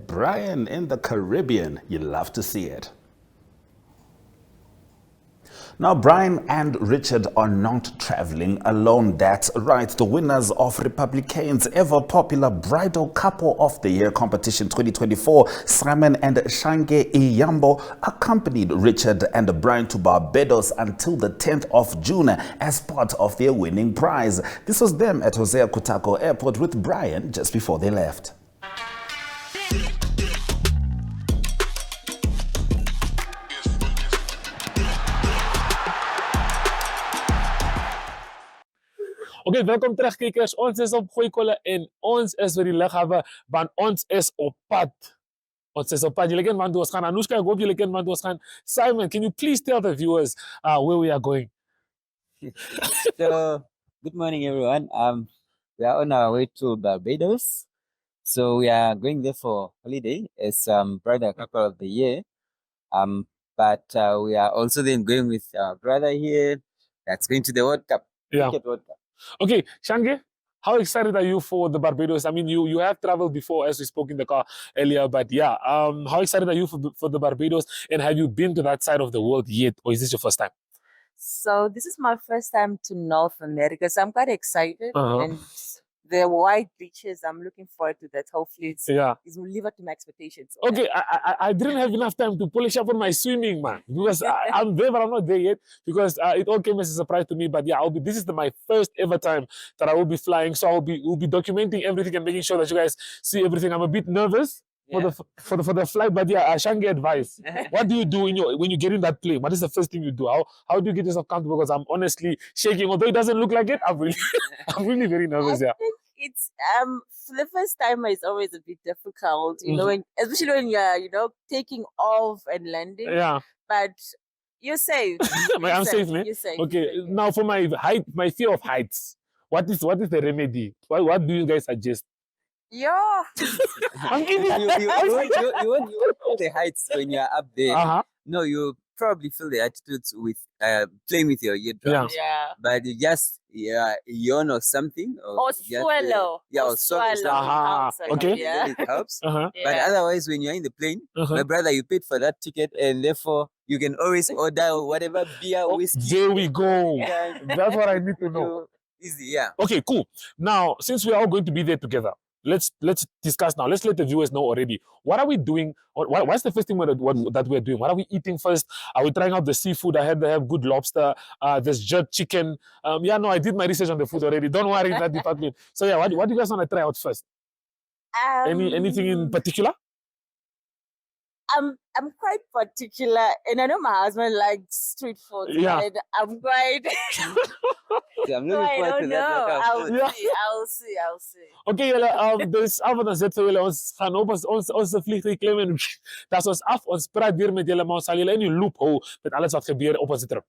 Brian in the Caribbean, you love to see it. Now, Brian and Richard are not traveling alone. That's right. The winners of Republicane's ever popular Bridal Couple of the Year competition 2024, Simon and Shange Iyambo, accompanied Richard and Brian to Barbados until the 10th of June as part of their winning prize. This was them at Hosea Kutako Airport with Brian just before they left. Oké, welkom terug kijkers. Ons is op Gooikolle en ons is vir die lughawe want ons is op pad. Ons is op pad. Julle ken want ons gaan. Anushka, ek hoop julle ken want ons gaan. Simon, can you please tell the viewers where we are going? So, good morning everyone. We are on our way to Barbados. So we are going there for holiday as brother couple of the year. But we are also then going with our brother here that's going to the World Cup. Yeah. Cricket World Cup. Okay, Shange, how excited are you for the Barbados? I mean, you have traveled before, as we spoke in the car earlier, but yeah, how excited are you for the Barbados? And have you been to that side of the world yet, or is this your first time? So this is my first time to North America, so I'm quite excited. And the white beaches, I'm looking forward to that. Hopefully it will live up to my expectations. Okay, I didn't have enough time to polish up on my swimming, man, because I'm there, but I'm not there yet, because it all came as a surprise to me. But yeah, this is my first ever time that I will be flying, so we'll be documenting everything and making sure that you guys see everything. I'm a bit nervous for the flight, but yeah, Shange advice. What do you do when you get in that plane? What is the first thing you do? How do you get yourself comfortable? Because I'm honestly shaking, although it doesn't look like it. I'm really very nervous. I think it's the first time is always a bit difficult, you know, especially when you're taking off and landing. Yeah. But you're safe. I'm safe, man. You're safe. Okay, now for my fear of heights, what is the remedy? What do you guys suggest? Yeah. I'm kidding. You won't feel the heights when you're up there. No, you probably feel the altitudes with playing with your eardrums. Yeah. But you just yawn or something. Or swallow. Or swallow. Okay. Then it helps. Yeah. But otherwise, when you're in the plane, my brother, you paid for that ticket, and therefore you can always order whatever beer, whiskey. There we go. That's what I need to know. Easy, yeah. Okay, cool. Now, since we are all going to be there together, let's discuss now. Let's let the viewers know already. What are we doing? What's the first thing that we're doing? What are we eating first? Are we trying out the seafood? I heard they have good lobster. There's jerk chicken. I did my research on the food already. Don't worry in that department. So yeah, what do you guys want to try out first? Anything in particular? I'm quite particular, and I know my husband likes street food. Yeah. And I'm quite. I'm looking forward to that. I'll see. Okay, dus af dan zetten we ons gaan op onze vliegtuig klimmen en dat is ons af. Ons praat weer met jullie, maar ons zal jullie in uw loop houden met alles wat gebeurt op onze trip.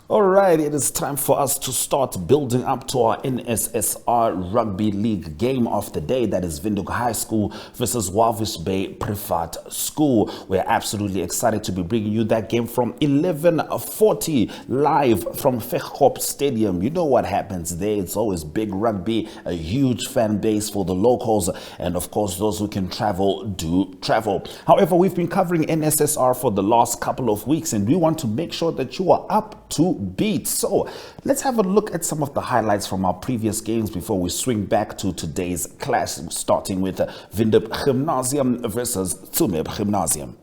All right, it is time for us to start building up to our NSSR Rugby League game of the day. That is Windhoek High School versus Walvis Bay Privat School. We're absolutely excited to be bringing you that game from 11:40 live from Vechkop Stadium. You know what happens there. It's always big rugby, a huge fan base for the locals, and of course, those who can travel do travel. However, we've been covering NSSR for the last couple of weeks, and we want to make sure that you are up to beat. So let's have a look at some of the highlights from our previous games before we swing back to today's clash, starting with Windhoek Gymnasium versus Tsumeb Gymnasium.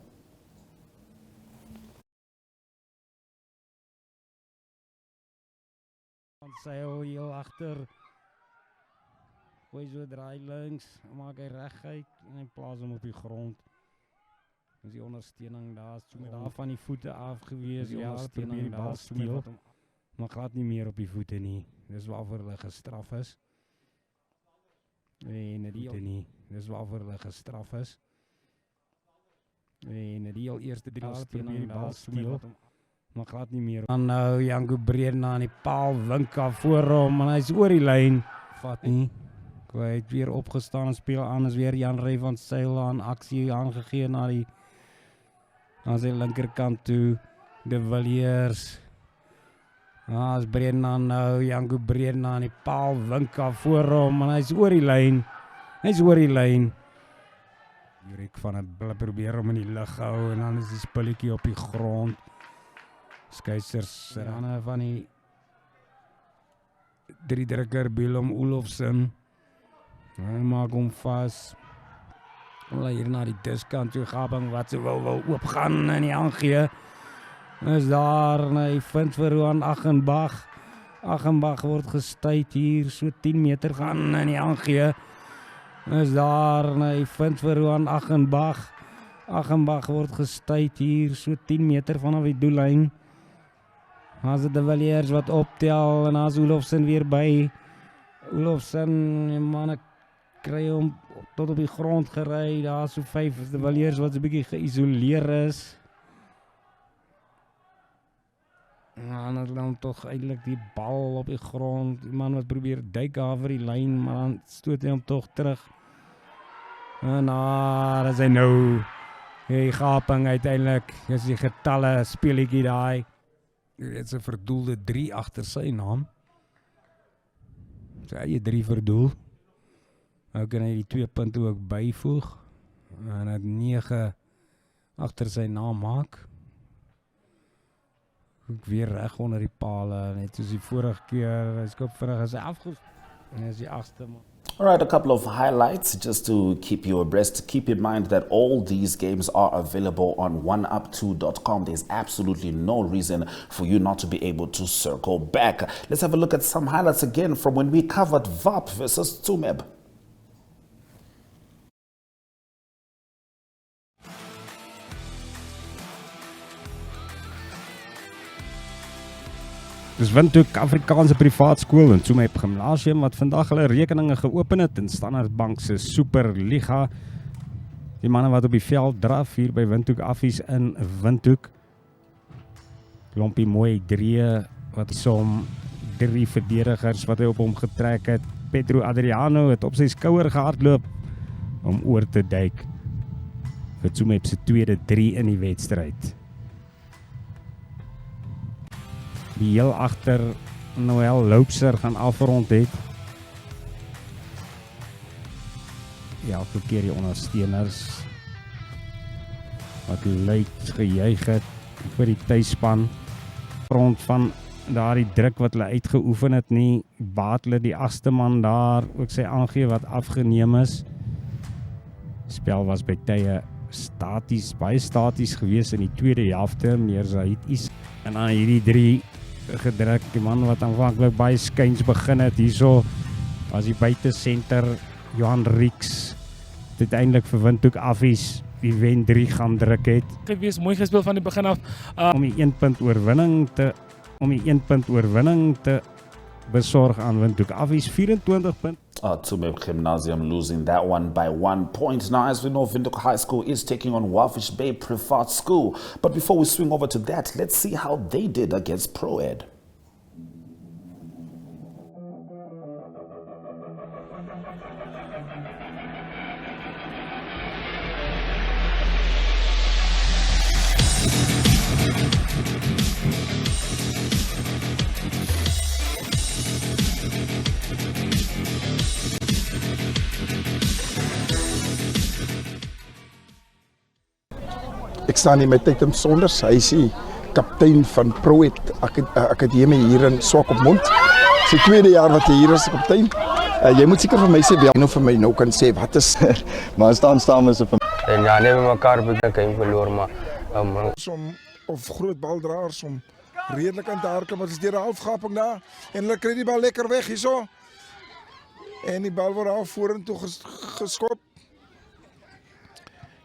Sy hou heel agter. Gooi so draai links, maak hy reguit en hy plaas hom op die grond. Is die ondersteuning daar, so met daar van die voete af gewees. Die ondersteuning daar steel. Maar glad nie meer op die voete nie. Dis waarvoor hulle gestraf is. En dit nie. Dis waarvoor hulle gestraf is. En die heel eerste 3 probeer die bal steel. Maar glad nie meer. Dan nou Janko Breedna aan die paal wink af voor hom en hy's oor die lyn. Vat nie. Hy het weer opgestaan en speel aan. Is weer Jan Rey van Sail aan aksie aangegee na sy linkerkant toe. De Villiers. As Breedna nou Janko Breedna aan die paal wink af voor hom en hy's oor die lyn. Jurik van 'n bal probeer om in die lug hou en dan is die spulletjie op die grond. Skeisers Rane van die 3 drukker Willem Olofsen. Hy maak hom vas. Hulle hier na die diskant toe Gabing wat se wil oopgaan en die aangee. Is daar en hy vind vir Roan Aghenbach. Aghenbach word gestuit hier so 10 meter gaan en die aangee. Is daar en hy vind vir Roan Aghenbach. Aghenbach word gestuit hier so 10 meter vanaf die doellyn. As dit de Villiers wat optel en as Olofsen weer by. Olofsen, die manne kry hom tot op die grond gery. Daar so 5 is de Villiers wat 'n bietjie geïsoleer is. En dan laat tog eintlik die bal op die grond. Die man wat probeer duik oor die lyn, maar dan stoot hy hom tog terug. En daar is hy nou. Hy Gaping uiteindelik. Dis die getalle speletjie daai. Dit is 'n verdoelde 3 agter sy naam. Sy eie 3 verdoel. Nou kan hy die 2 punte ook byvoeg. En dit 9 agter sy naam maak. Ook weer reg onder die pale, net soos die vorige keer. Hy skop vinnig as hy afgevoer. En is die 8ste man. All right, a couple of highlights just to keep you abreast. Keep in mind that all these games are available on oneup2.com. There's absolutely no reason for you not to be able to circle back. Let's have a look at some highlights again from when we covered VAP versus Tsumeb. Dis Windhoek Afrikaanse privaat skool en Tsumeb Gimnasium wat vandag hulle rekeninge geopen het in Standard Bank se Superliga. Die manne wat op die veld draf hier by Windhoek Affies in Windhoek. Klompie mooi 3 wat som 3 verdedigers wat hy op hom getrek het. Pedro Adriano het op sy skouer gehardloop om oor te duik vir Tsumeb se tweede 3 in die wedstryd. Die heel agter Noel Loupser gaan afrond het. Ja, elke keer die ondersteuners wat luid gejuig het vir die tuisspan. Rond van daardie druk wat hulle uitgeoefen het nie, baat hulle die 8ste man daar ook sy aangee wat afgeneem is. Spel was by tye staties, baie staties gewees in die tweede helfte, meer Zaid Is. En dan hierdie 3 gedruk, die man wat aanvanklik baie skuins begin het, hierso was die buitesenter Johan Rieks, uiteindelik vir Windhoek Affies, die wen 3 gaan druk het. Gewees, mooi gespeel van die begin af. Om die 1 punt oorwinning te besorg aan Windhoek Affies, 24 punt. Tsumeb Gymnasium losing that one by 1 point. Now, as we know, Windhoek High School is taking on Walvish Bay Preferred School. But before we swing over to that, let's see how they did against Pro-Ed. Ek staan hier met Titem Sonders, hy is die kaptein van Pro-Ed Akademie hier in Swakopmund. Sy tweede jaar wat hy hier is, kaptein. Jy moet seker vir my sê, jy nou vir my nou kan sê, wat is maar staan is vir en ja, nee, met mekaar begin kan verloor, maar of groot baldraers om redelik aan te hardloop, maar het is deur 'n halfgaping daar en hulle kry die bal lekker weg hierso. En die bal word al vorentoe geskop.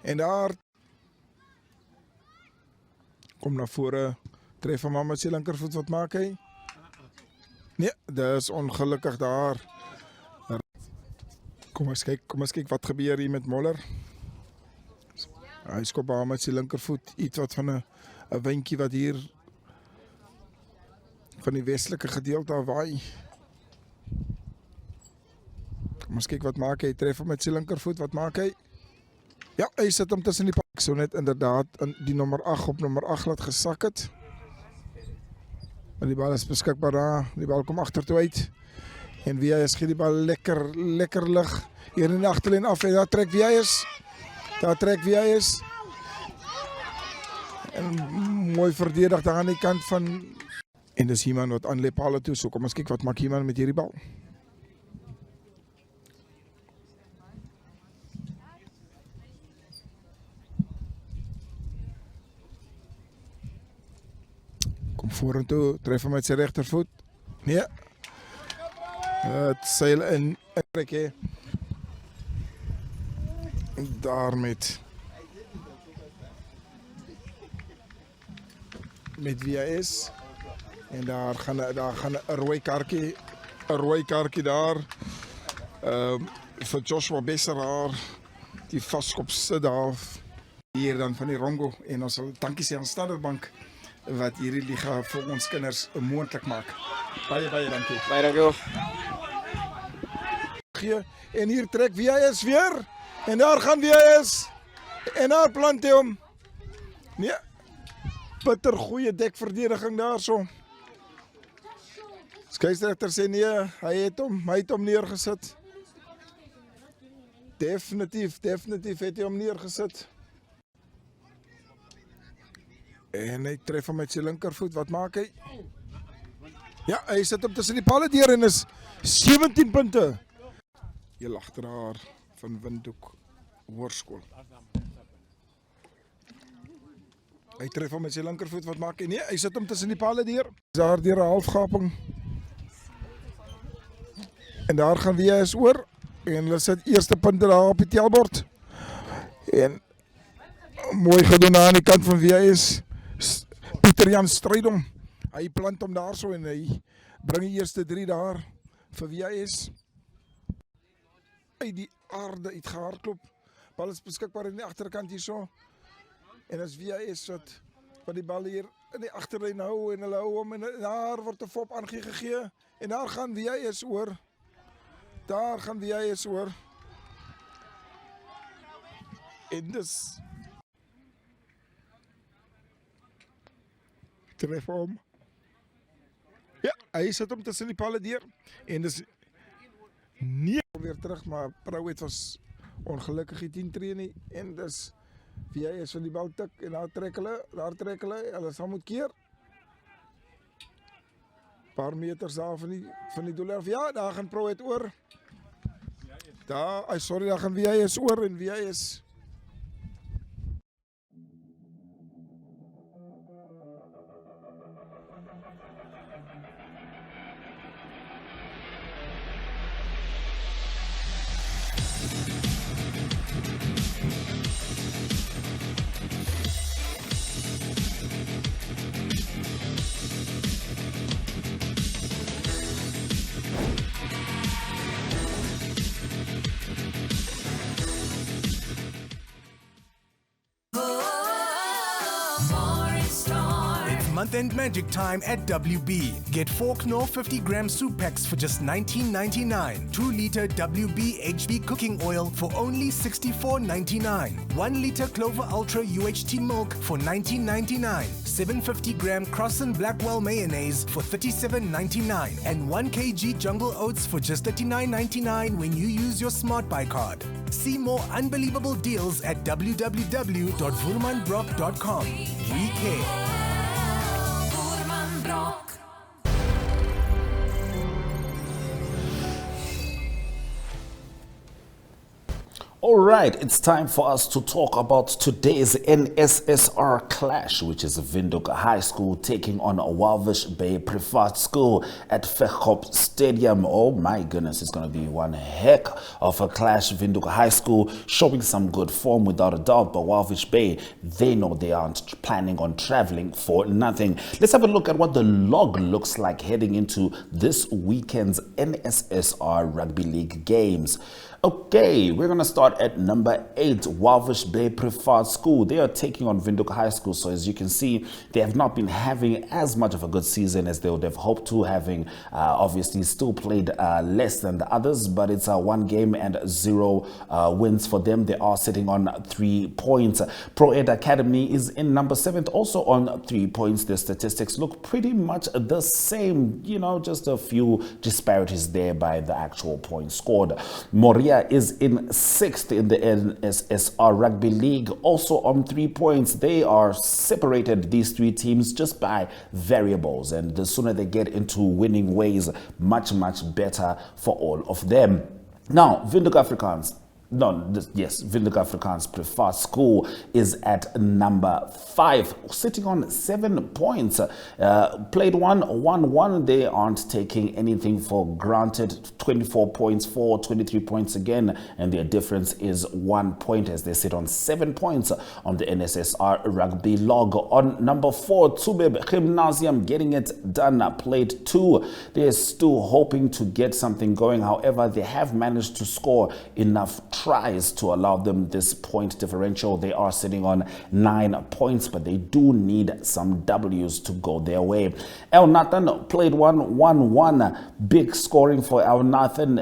En daar kom na vore, tref van mamma sy linkervoet, wat maak hy? Nee, dit is ongelukkig daar. Kom eens kyk wat gebeur hier met Moller. Hy skop haar met sy linkervoet, iets wat van 'n windjie wat hier van die westelike gedeelte af waai. Kom ons kyk wat maak hy, tref hom met sy linkervoet, wat maak hy? Ja, hy sit hom tussen die pak, so net inderdaad in die nommer 8 op nommer 8 laat gesak het. Maar die bal is beskikbaar daar, die bal kom agtertoe uit. En wie hy is, gee die bal lekker lig. Hier in die agterlyn af en daar trek wie hy is. Daar trek wie hy is. En mooi verdedig daar aan die kant van. En dis iemand wat aan Lepale toe. So kom ons kyk wat maak iemand met hierdie bal. Kom vorentoe, tref hom met sy regtervoet. Nee. Het seil in trek hè. Daar met wie hy is. En daar gaan 'n rooi kaartjie daar. Vir Joshua Besseraar. Die vaskop sit daar hier dan van die Rongo. En ons sal dankie sê aan Standard Bank wat hierdie liga vir ons kinders moontlik maak. Baie dankie. Baie dankie. En hier trek wie hy is weer. En daar gaan wie hy is. En daar plant hy hom. Nee. Bitter goeie dekverdediging daarso. Skeieregter sê nee, hy het hom neergesit. Definitief het hy hom neergesit. En hy tref hom met sy linkervoet, wat maak hy? Ja, hy sit hom tussen die palle deur en is 17 punte. Hier agter haar van Windhoek Hoërskool. Hy tref hom met sy linkervoet, wat maak hy? Nee, hy sit hom tussen die palle deur. Daar deur 'n halfgaping. En daar gaan wie hy is oor. En hulle sit eerste punte daar op die tellbord. En mooi gedoen aan die kant van wie hy is. Pieter Jan Strydom. Hy plant hom daar so en hy bring die eerste 3 daar vir wie hy is. Uit die aarde uit gehardloop. Bal is beskikbaar in die agterkant hierso. En as wie hy is wat die bal hier in die agterlyn hou en hulle hou hom en daar word 'n fop aangegee en daar gaan wie hy is oor. Daar gaan wie hy is oor. En dis tref hom. Ja, hy sit hom tussen die palle deur en dis nie weer terug, maar Prouet was ongelukkig die 10 tree nie en dis wie hy is van die bal tik en daar trek hulle sal moet keer. Paar meters daar van die doel af. Ja, daar gaan Prouet oor. Daar gaan wie hy is oor en wie hy is. Month-end magic time at WB. Get 4 Knorr 50-gram soup packs for just $19.99. 2-liter WB HB cooking oil for only $64.99. 1-liter Clover Ultra UHT milk for $19.99. 750-gram Crossen Blackwell mayonnaise for $37.99. And 1 kg Jungle Oats for just $39.99 when you use your Smart Buy card. See more unbelievable deals at www.woermanbrock.com. We care. All right, it's time for us to talk about today's NSSR clash, which is Windhoek High School taking on Walvish Bay Preferred School at Vechop Stadium. Oh my goodness, it's going to be one heck of a clash. Windhoek High School showing some good form without a doubt, but Walvish Bay, they know they aren't planning on traveling for nothing. Let's have a look at what the log looks like heading into this weekend's NSSR Rugby League games. Okay, we're going to start start at number 8, Walvish Bay Preferred School. They are taking on Windhoek High School. So as you can see, they have not been having as much of a good season as they would have hoped to, having obviously still played less than the others, but it's 1 game and 0 wins for them. They are sitting on 3 points. Pro Ed Academy is in number 7th, also on 3 points. Their statistics look pretty much the same, you know, just a few disparities there by the actual points scored. Moria is in 6th in the NSSR Rugby League, also on 3 points. They are separated, these 3 teams, just by variables, and the sooner they get into winning ways, much better for all of them. Now, Windhoek Afrikaans. Windhoek Afrikaans Preferred School is at number 5, sitting on 7 points. Played 1-1. They aren't taking anything for granted. 24 points for 23 points again, and their difference is 1 point as they sit on 7 points on the NSSR Rugby log. On number 4, Tsubeb Gymnasium getting it done. Played 2. They're still hoping to get something going. However, they have managed to score enough tries to allow them this point differential. They are sitting on 9 points, but they do need some W's to go their way. El Nathan played 1-1. Big scoring for El Nathan,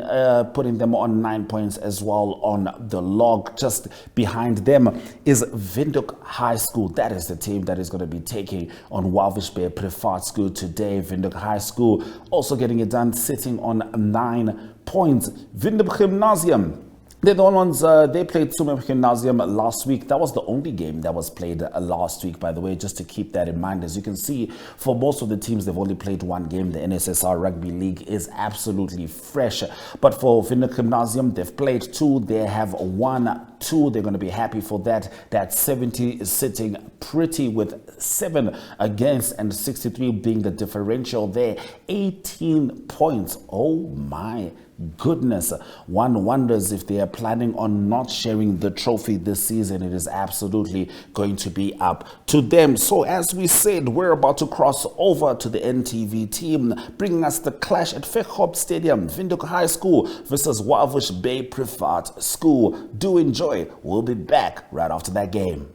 putting them on 9 points as well on the log. Just behind them is Windhoek High School. That is the team that is going to be taking on Walvish Bay Preferred School today. Windhoek High School also getting it done, sitting on 9 points. Windhoek Gymnasium, they're the ones, they played Tsumeb Gymnasium last week. That was the only game that was played last week, by the way, just to keep that in mind. As you can see, for most of the teams, they've only played 1 game. The NSSR Rugby League is absolutely fresh. But for Windhoek Gymnasium, they've played 2. They have won 2. They're going to be happy for that. That 70 is sitting pretty with 7 against and 63 being the differential there. 18 points. Oh my goodness. One wonders if they are planning on not sharing the trophy this season. It is absolutely going to be up to them. So as we said, we're about to cross over to the NTV team, bringing us the clash at Vechop Stadium. Windhoek High School versus Walvish Bay Preferred School. Do enjoy. We'll be back right after that game.